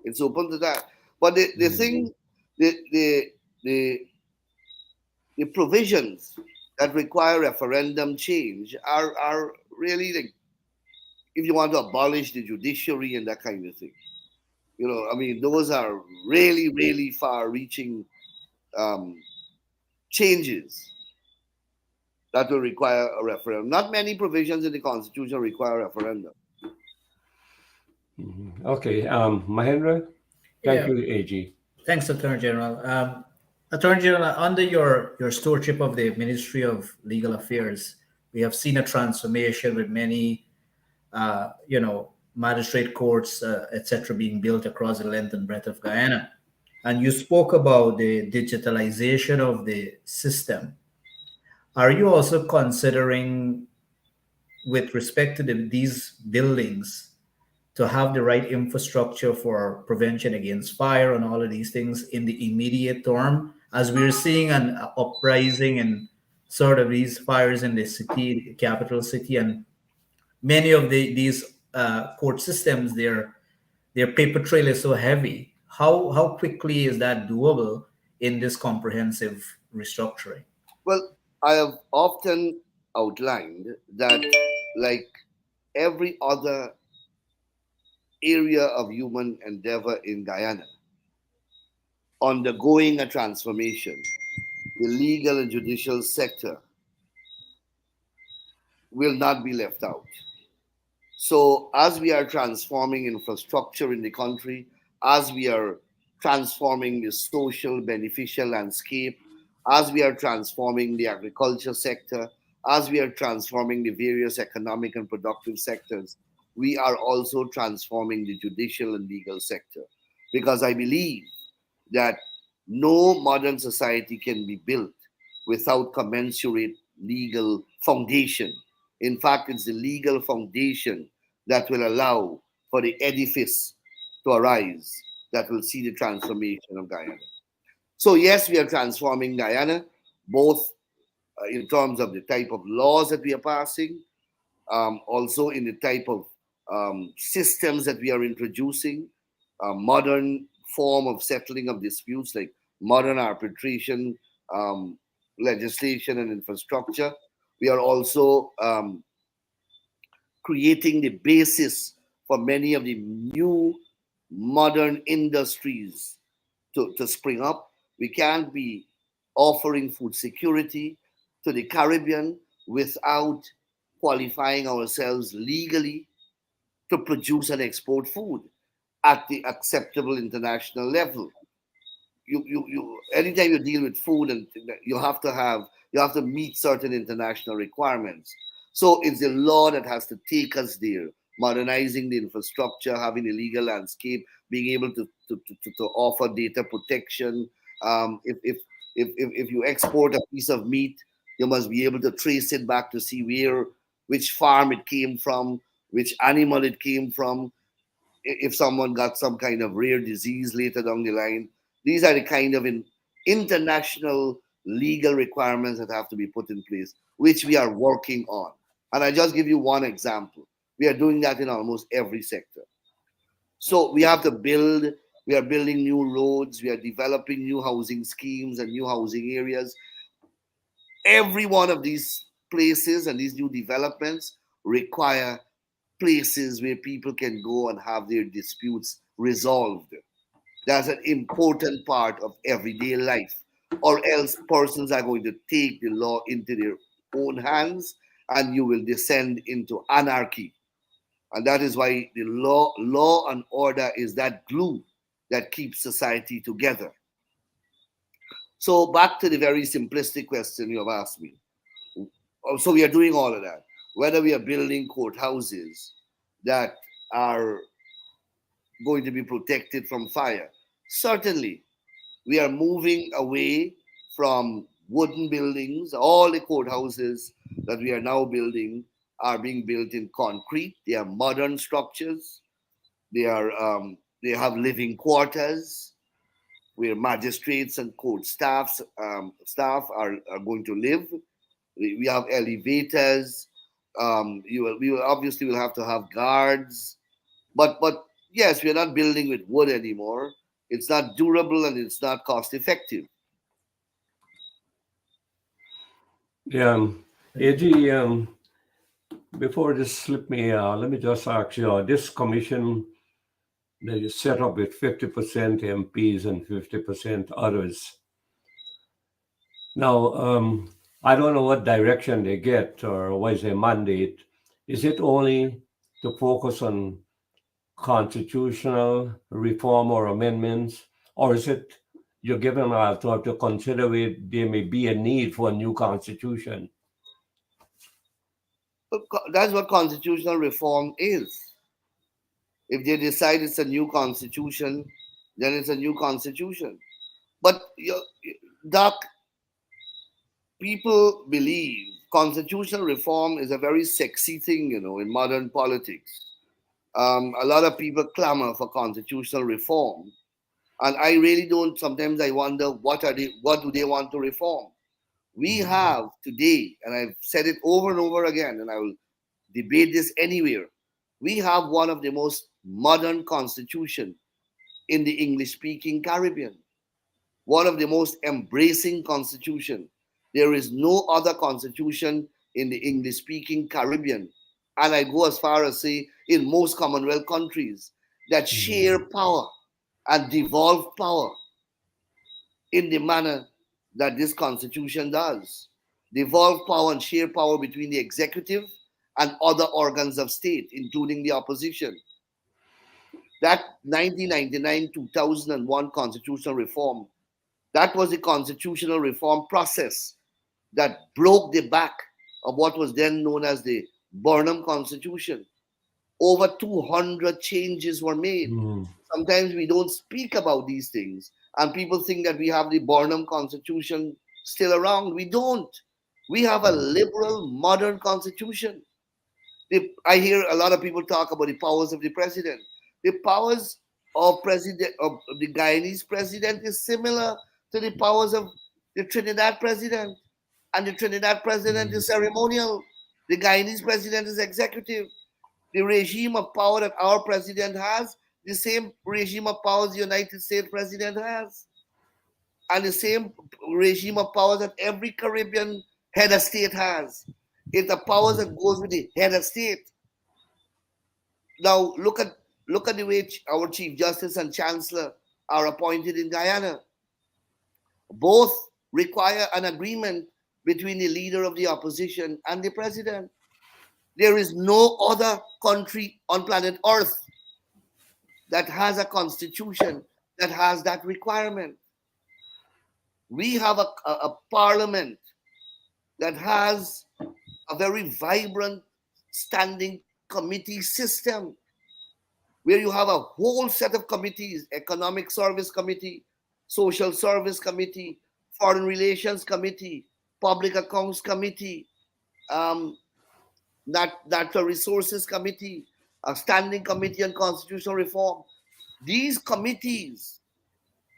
It's open to that. But the Mm. thing the the the provisions that require referendum change are really like if you want to abolish the judiciary and that kind of thing. I mean, those are really, really far-reaching um, changes that will require a referendum. Not many provisions in the Constitution require a referendum. Mhm. Okay, Mahendra, thank Yeah, you, AG. thanks, Attorney General. Attorney General, under your stewardship of the Ministry of Legal Affairs, we have seen a transformation with many, magistrate courts, etc., being built across the length and breadth of Guyana. And you spoke about the digitalization of the system. Are you also considering, with respect to these buildings, to have the right infrastructure for prevention against fire and all of these things in the immediate term, as we're seeing an uprising and sort of these fires in the city, the capital city, and many of these court systems, their paper trail is so heavy. How quickly is that doable in this comprehensive restructuring? Well, I have often outlined that, like every other area of human endeavor in Guyana, undergoing a transformation, the legal and judicial sector will not be left out. So, as we are transforming infrastructure in the country, as we are transforming the social beneficial landscape, as we are transforming the agriculture sector, as we are transforming the various economic and productive sectors, we are also transforming the judicial and legal sector. Because I believe that no modern society can be built without commensurate legal foundation. In fact, it's the legal foundation that will allow for the edifice to arise that will see the transformation of Guyana. So, yes, we are transforming Guyana, both in terms of the type of laws that we are passing, also in the type of systems that we are introducing, a modern form of settling of disputes like modern arbitration um, legislation and infrastructure. We are also creating the basis for many of the new modern industries to spring up. We can't be offering food security to the Caribbean without qualifying ourselves legally to produce and export food at the acceptable international level. You anytime you deal with food, and you have to meet certain international requirements. So it's the law that has to take us there, modernizing the infrastructure, having a legal landscape, being able to offer data protection. If you export a piece of meat, you must be able to trace it back to see which farm it came from, which animal it came from, if someone got some kind of rare disease later down the line. These are the kind of international legal requirements that have to be put in place, which we are working on. And I just give you one example. We are doing that in almost every sector. So we are building new roads, we are developing new housing schemes and new housing areas. Every one of these places and these new developments require places where people can go and have their disputes resolved. That's an important part of everyday life. Or else persons are going to take the law into their own hands and you will descend into anarchy. And that is why the law and order is that glue that keeps society together. So back to the very simplistic question you have asked me. So we are doing all of that. Whether we are building courthouses that are going to be protected from fire. Certainly, we are moving away from wooden buildings. All the courthouses that we are now building are being built in concrete. They are modern structures. They have living quarters where magistrates and court staff are going to live. We have elevators. We will obviously will have to have guards. But yes, we are not building with wood anymore. It's not durable and it's not cost effective. Yeah, AG, before this slip me, let me just ask you, this commission that is set up with 50% MPs and 50% others. Now, I don't know what direction they get or what is their mandate. Is it only to focus on constitutional reform or amendments, or is it you're given a thought to consider there may be a need for a new constitution? That's what constitutional reform is. If they decide it's a new constitution, then it's a new constitution. But Doc, people believe constitutional reform is a very sexy thing, in modern politics. A lot of people clamor for constitutional reform, and I really don't. Sometimes I wonder what do they want to reform? We have today, and I've said it over and over again, and I will debate this anywhere. We have one of the most modern constitution in the English-speaking Caribbean, one of the most embracing constitution. There is no other constitution in the English-speaking Caribbean, and I go as far as say in most Commonwealth countries that share power and devolve power in the manner that this constitution does. Devolve power and share power between the executive and other organs of state, including the opposition. That 1999 2001 constitutional reform, that was the constitutional reform process that broke the back of what was then known as the Burnham Constitution. Over 200 changes were made. Mm. Sometimes we don't speak about these things, and people think that we have the Burnham Constitution still around. We don't. We have a liberal, modern constitution. I hear a lot of people talk about the powers of the president. The powers of the Guyanese president is similar to the powers of the Trinidad president. And the Trinidad president is ceremonial. The Guyanese president is executive. The regime of power that our president has, the same regime of power the United States president has, and the same regime of power that every Caribbean head of state has. It's the powers that goes with the head of state. Now look at the way our Chief Justice and Chancellor are appointed in Guyana. Both require an agreement between the leader of the opposition and the president. There is no other country on planet Earth that has a constitution that has that requirement. We have a parliament that has a very vibrant standing committee system where you have a whole set of committees: Economic Service Committee, Social Service Committee, Foreign Relations Committee, Public Accounts Committee, um, Natural Resources Committee, a Standing Committee on Constitutional Reform. These committees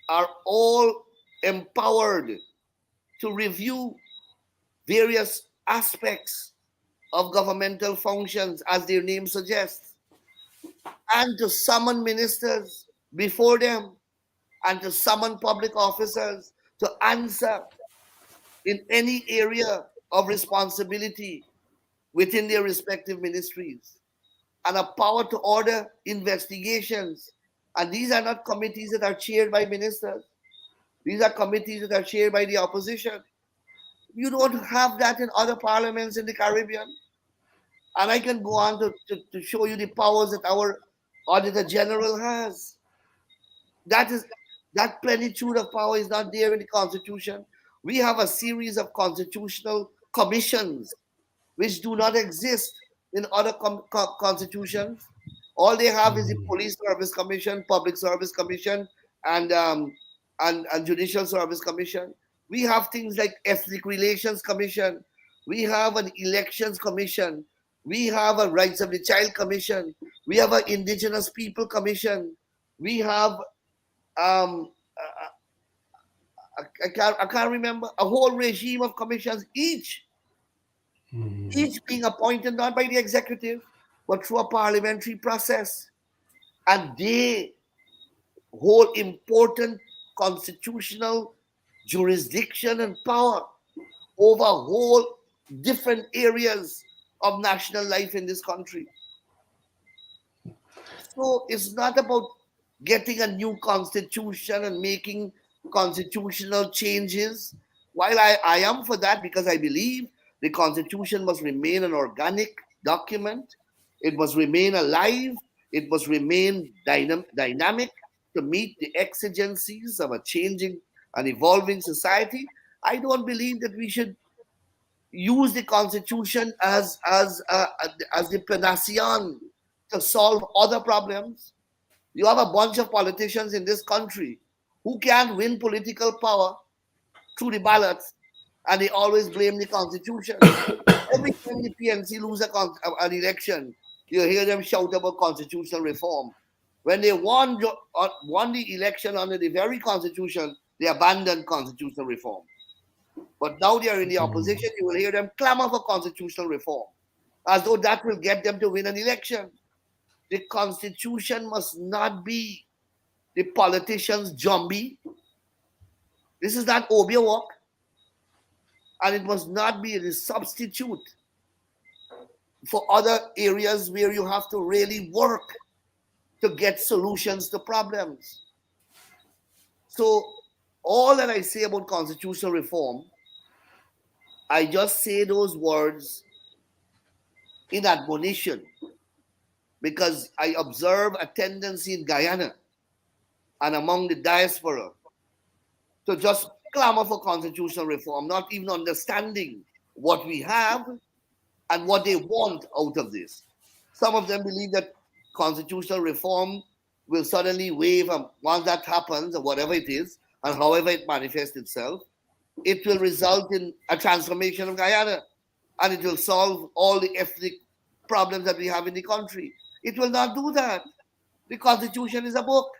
are all empowered to review various aspects of governmental functions, as their name suggests, and to summon ministers before them, and to summon public officers to answer in any area of responsibility within their respective ministries, and a power to order investigations. And these are not committees that are chaired by ministers. These are committees that are chaired by the opposition. You don't have that in other parliaments in the Caribbean. And I can go on to show you the powers that our Auditor General has. That is that plenitude of power is not there in the Constitution. We have a series of constitutional commissions which do not exist in other constitutions. All they have is the Police Service Commission, Public Service Commission, and Judicial Service Commission. We have things like Ethnic Relations Commission. We have an Elections Commission. We have a Rights of the Child Commission. We have an Indigenous People Commission. We have I can't remember, a whole regime of commissions, each being appointed not by the executive but through a parliamentary process, and they hold important constitutional jurisdiction and power over whole different areas of national life in this country. So it's not about getting a new constitution and making constitutional changes. While I am for that, because I believe the constitution must remain an organic document, it must remain alive, it must remain dynamic to meet the exigencies of a changing and evolving society. I don't believe that we should use the constitution as the panacea to solve other problems. You have a bunch of politicians in this country who can't win political power through the ballots, and they always blame the constitution. Every time the PNC lose an election, you hear them shout about constitutional reform. When they won the election under the very constitution, they abandoned constitutional reform. But now they are in the opposition, you will hear them clamor for constitutional reform, as though that will get them to win an election. The constitution must not be the politician's zombie. This is not obia work. And it must not be the substitute for other areas where you have to really work to get solutions to problems. So all that I say about constitutional reform, I just say those words in admonition, because I observe a tendency in Guyana and among the diaspora to just clamor for constitutional reform, not even understanding what we have and what they want out of this. Some of them believe that constitutional reform will suddenly waive, once that happens, or whatever it is, and however it manifests itself, it will result in a transformation of Guyana, and it will solve all the ethnic problems that we have in the country. It will not do that. The Constitution is a book.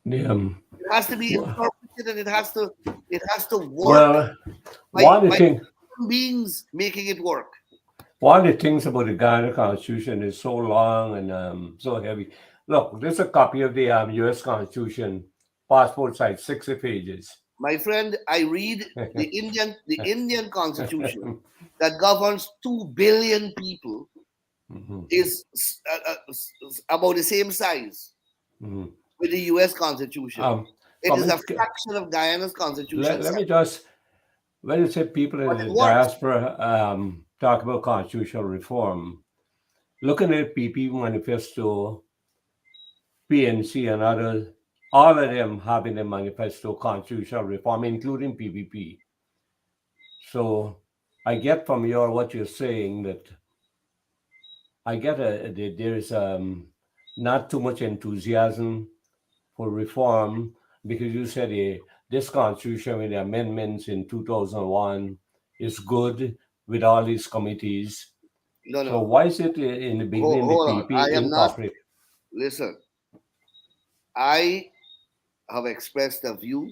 Yeah. It has to be interpreted, and it has to It has to work Well, by, one of the by thing, human beings making it work. one of the things about the Ghana Constitution is so long and so heavy. Look, this is a copy of the U.S. Constitution, passport size, 60 pages. My friend, I read the Indian constitution that governs 2 billion people Mhm, is about the same size mhm. with the U.S. constitution. Um, It is coming, a fraction of Guyana's constitution let size, me just, when you say people but in it the works. diaspora talk about constitutional reform, looking at PP manifesto, PNC, and others, all of them have in the manifesto constitutional reform, including PPP. So I get from your what you're saying that I get that there's not too much enthusiasm for reform because you said this constitution with the amendments in 2001 is good with all these committees. No, So no. why is it in the beginning the Hold on. I PP am not. incorporate? Listen, I have expressed a view,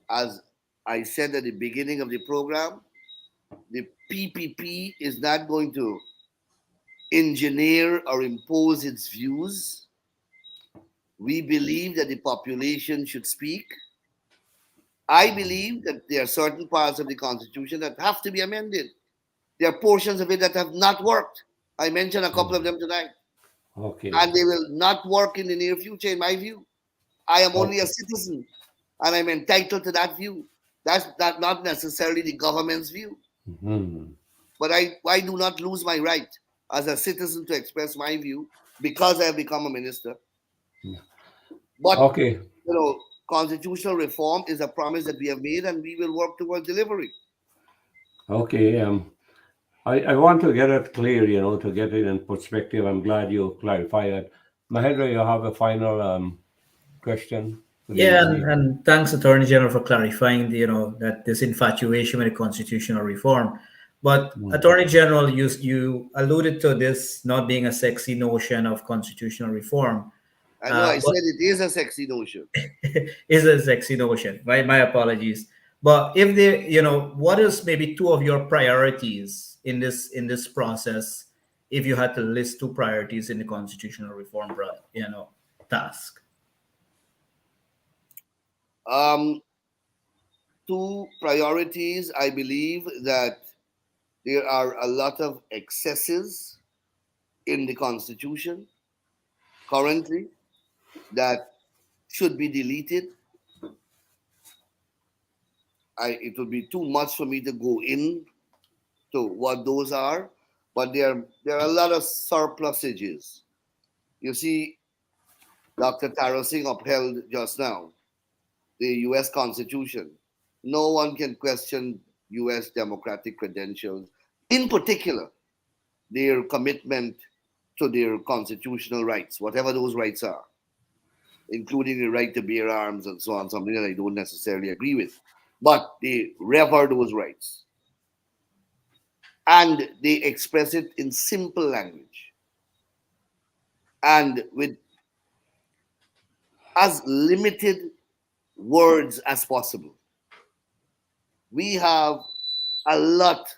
as I said at the beginning of the program. The PPP is not going to engineer or impose its views. We believe that the population should speak. I believe that there are certain parts of the Constitution that have to be amended. There are portions of it that have not worked. I mentioned a couple of them tonight, Okay, and they will not work in the near future, in my view. I am only a okay. citizen, and I'm entitled to that view. That's not necessarily the government's view. Mhm. But I do not lose my right as a citizen to express my view because I have become a minister. But Okay, constitutional reform is a promise that we have made, and we will work towards delivery. okay. I want to get it clear, to get it in perspective. I'm glad you clarified it. Mahendra, you have a final question for the Yeah, evening. and thanks, Attorney General, for clarifying, that this infatuation with the constitutional reform. But Mm. Attorney General, you alluded to this not being a sexy notion of constitutional reform, I know I but said it is a sexy notion. is a sexy notion. My apologies. But if they, what is maybe two of your priorities in this process? If you had to list two priorities in the constitutional reform, task. Um, Two priorities. I believe that there are a lot of excesses in the Constitution currently that should be deleted. It would be too much for me to go in to what those are, but there are a lot of surplusages. You see, Dr. Taro Singh upheld just now the U.S. Constitution. No one can question U.S. democratic credentials, in particular, their commitment to their constitutional rights, whatever those rights are, including the right to bear arms and so on, something that I don't necessarily agree with. But they revere those rights and they express it in simple language and with as limited words as possible. We have a lot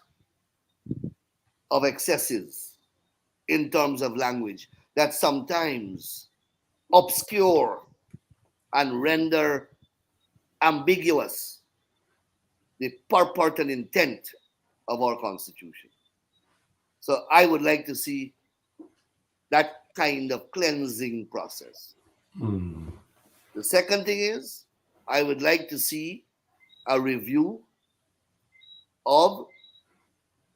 of excesses in terms of language that sometimes obscure and render ambiguous the purport and intent of our Constitution. So I would like to see that kind of cleansing process. Mm. The second thing is, I would like to see a review of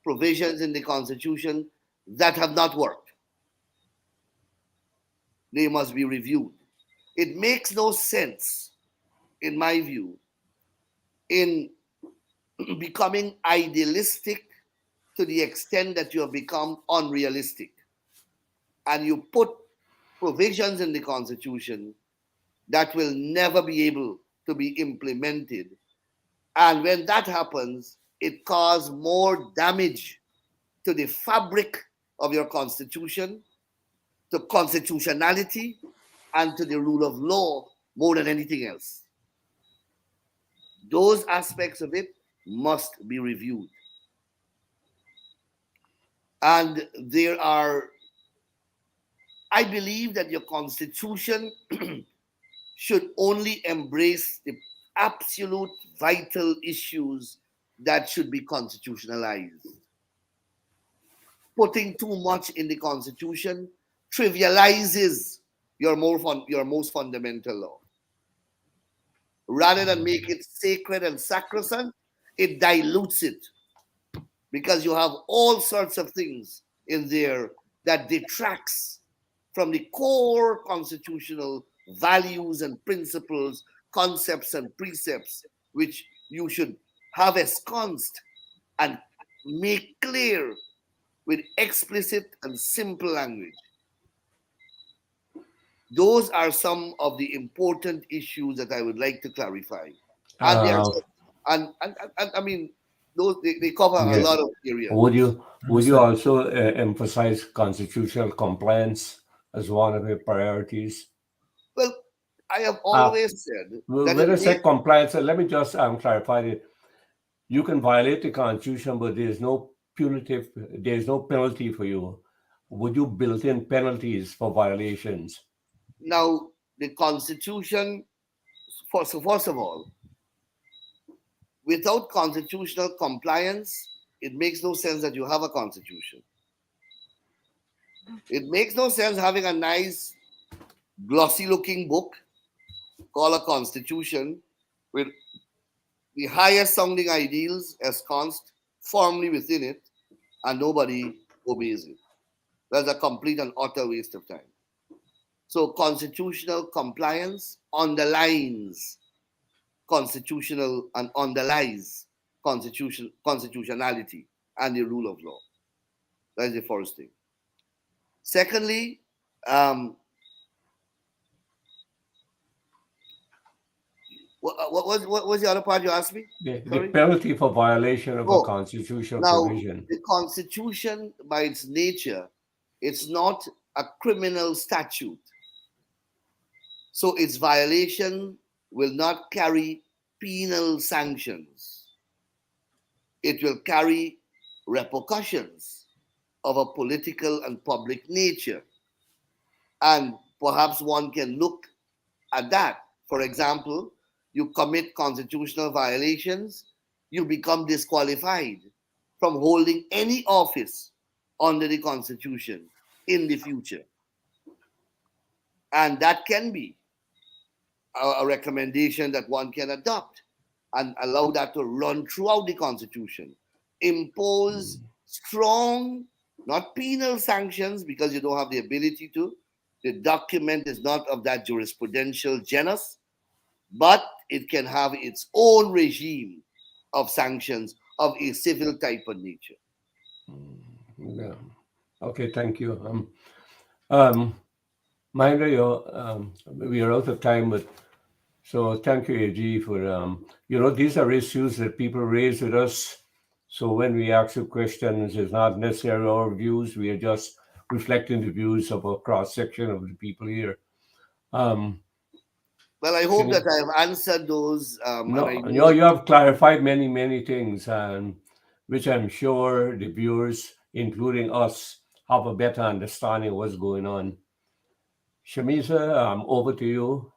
provisions in the Constitution that have not worked. They must be reviewed. It makes no sense, in my view, in becoming idealistic to the extent that you have become unrealistic. And you put provisions in the Constitution that will never be able to be implemented. And when that happens, it causes more damage to the fabric of your Constitution, to constitutionality, and to the rule of law more than anything else. Those aspects of it must be reviewed. And there are, I believe that your constitution should only embrace the absolute vital issues that should be constitutionalized. Putting too much in the constitution trivializes your most fundamental law. Rather than make it sacred and sacrosanct, it dilutes it because you have all sorts of things in there that detracts from the core constitutional values and principles, concepts and precepts, which you should have ensconced and make clear with explicit and simple language. Those are some of the important issues that I would like to clarify. And there Uh, and I mean, those they cover a yeah. lot of areas. Would you Understood. also emphasize constitutional compliance as one of your priorities? Well, I have Uh, always said that when it I say makes compliance, let me just clarify it. You can violate the constitution, but there's no penalty for you. Would you build in penalties for violations? now the Constitution. First of all, without constitutional compliance, it makes no sense that you have a constitution. It makes no sense having a nice, glossy-looking book called a constitution with the highest sounding ideals ensconced firmly within it, and nobody obeys it. That's a complete and utter waste of time. So constitutional compliance underlines constitutional and underlies constitutionality and the rule of law. That's the first thing. Secondly, um, what was the other part you asked me? The Sorry. penalty for violation of a Oh, constitutional now provision. the Constitution, by its nature, it's not a criminal statute, so its violation will not carry penal sanctions. It will carry repercussions of a political and public nature. And perhaps one can look at that. For example, you commit constitutional violations, you become disqualified from holding any office under the Constitution in the future. And that can be a recommendation that one can adopt and allow that to run throughout the Constitution. Impose strong, not penal sanctions because you don't have the ability to. The document is not of that jurisprudential genus, but it can have its own regime of sanctions of a civil type of nature. Yeah. Okay, thank you. Um, Mahendra, we are out of time, but so thank you, AG, for these are issues that people raise with us. So when we ask you questions, it's not necessarily our views. We are just reflecting the views of a cross section of the people here. Um, Well, I hope that Shani- I have answered those, and I no, know that you have clarified many, many things, which I'm sure the viewers, including us, have a better understanding of what's going on. Shamisa, over to you.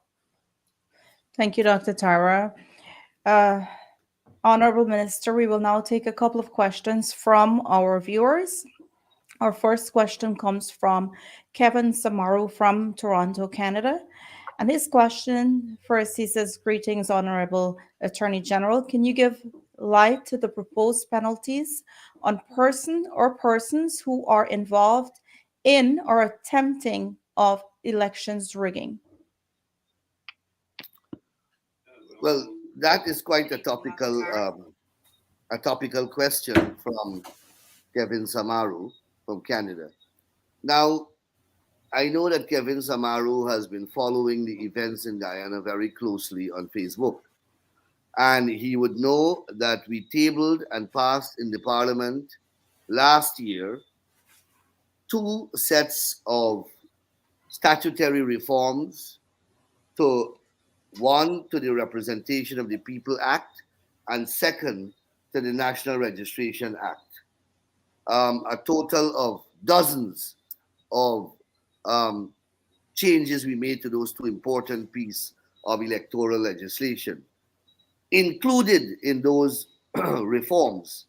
Thank you, Dr. Tara. Uh, Honorable Minister, we will now take a couple of questions from our viewers. Our first question comes from Kevin Samaru from Toronto, Canada. And his question first, he says, greetings, Honorable Attorney General. Can you give light to the proposed penalties on person or persons who are involved in or attempting of elections rigging? well, that is quite a topical question from Kevin Samaru from Canada. Now, I know that Kevin Samaru has been following the events in Guyana very closely on Facebook. And he would know that we tabled and passed in the parliament last year two sets of statutory reforms to one to the Representation of the People Act and second to the National Registration Act. A total of dozens of um, changes we made to those two important pieces of electoral legislation. Included in those reforms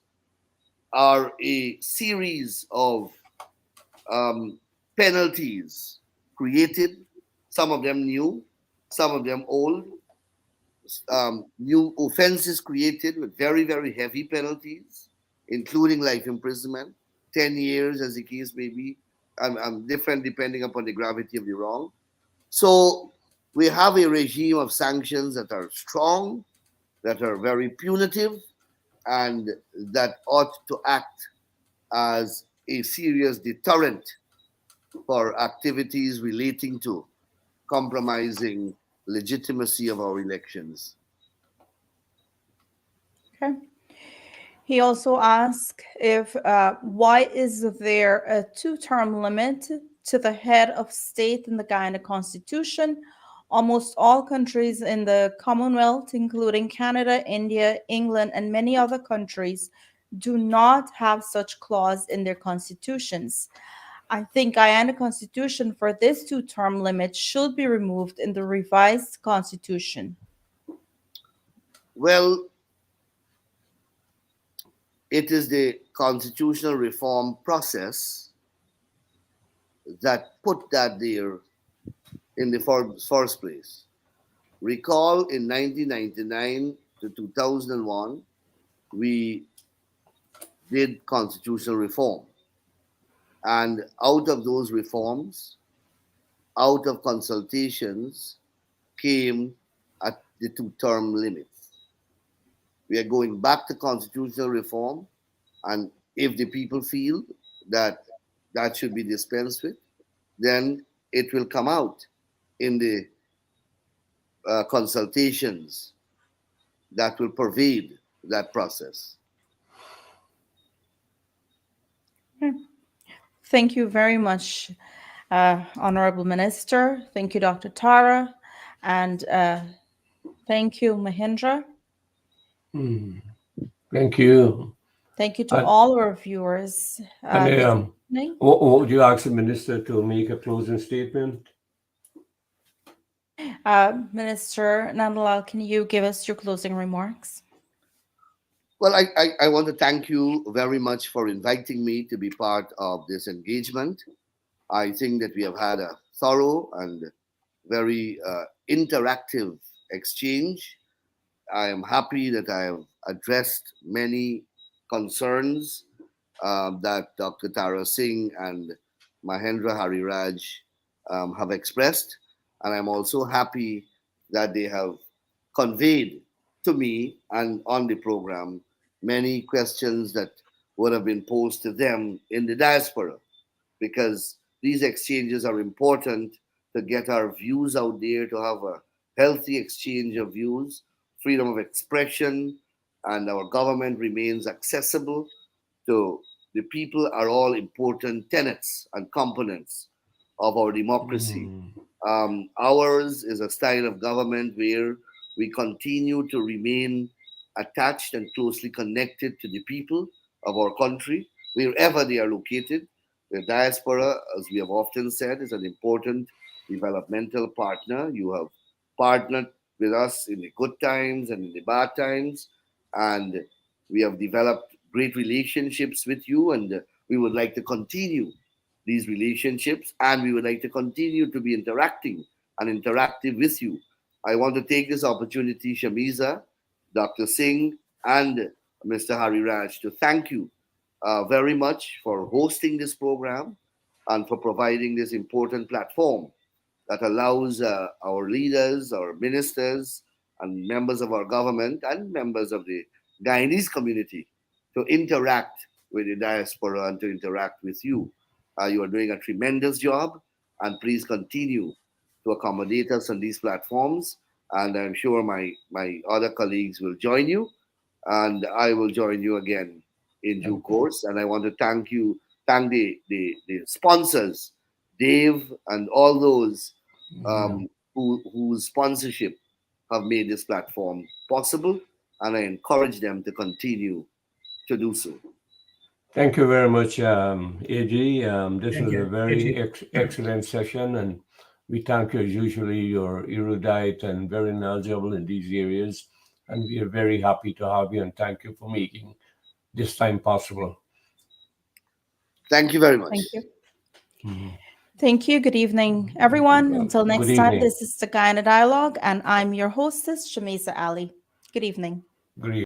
are a series of um, penalties created, some of them new, some of them old, new offenses created with very, very heavy penalties, including life imprisonment, 10 years as the case may be, different depending upon the gravity of the wrong. So we have a regime of sanctions that are strong, that are very punitive, and that ought to act as a serious deterrent for activities relating to compromising legitimacy of our elections. Okay. He also asked if why is there a two-term limit to the head of state in the Guyana Constitution? Almost all countries in the Commonwealth, including Canada, India, England, and many other countries, do not have such clause in their constitutions. I think Guyana Constitution for this two-term limit should be removed in the revised constitution. Well, it is the constitutional reform process that put that there in the first place. Recall in 1999 to 2001, we did constitutional reform. And out of those reforms, out of consultations, came at the two-term limits. We are going back to constitutional reform, and if the people feel that that should be dispensed with, then it will come out in the consultations that will pervade that process. Thank you very much, Honorable Minister. Thank you, Dr. Tara. And thank you, Mahindra. Thank you. Thank you to And, all our viewers and this evening. would you ask the minister to make a closing statement? Minister Nandlall, can you give us your closing remarks? Well, I want to thank you very much for inviting me to be part of this engagement. I think that we have had a thorough and very interactive exchange. I am happy that I have addressed many concerns that Dr. Tara Singh and Mahendra Hariraj have expressed. And I'm also happy that they have conveyed to me and on the program many questions that would have been posed to them in the diaspora, because these exchanges are important to get our views out there, to have a healthy exchange of views, freedom of expression, and our government remains accessible to the people are all important tenets and components of our democracy. Ours is a style of government where we continue to remain attached and closely connected to the people of our country, wherever they are located. The diaspora, as we have often said, is an important developmental partner. You have partnered with us in the good times and in the bad times, and we have developed great relationships with you, and we would like to continue these relationships, and we would like to continue to be interacting and interactive with you. I want to take this opportunity, Shamiza, Dr. Singh, and Mr. Hariraj, to thank you very much for hosting this program and for providing this important platform that allows our leaders, our ministers, and members of our government and members of the Guyanese community to interact with the diaspora and to interact with you. You are doing a tremendous job, and please continue to accommodate us on these platforms. And I'm sure my other colleagues will join you, and I will join you again in due course. And I want to thank the sponsors, Dave, and all those whose sponsorship have made this platform possible. and I encourage them to continue to do so. Thank you very much, AG. This Thank was a you. very excellent session, and we thank you as usually. You're erudite and very knowledgeable in these areas, and we are very happy to have you, and thank you for making this time possible. Thank you very much. Thank you. Mhm. Thank you. Good evening, everyone. Until Good next time, evening. this is the Guyana Dialogue, and I'm your hostess, Shamisa Ali. Good evening. Good evening.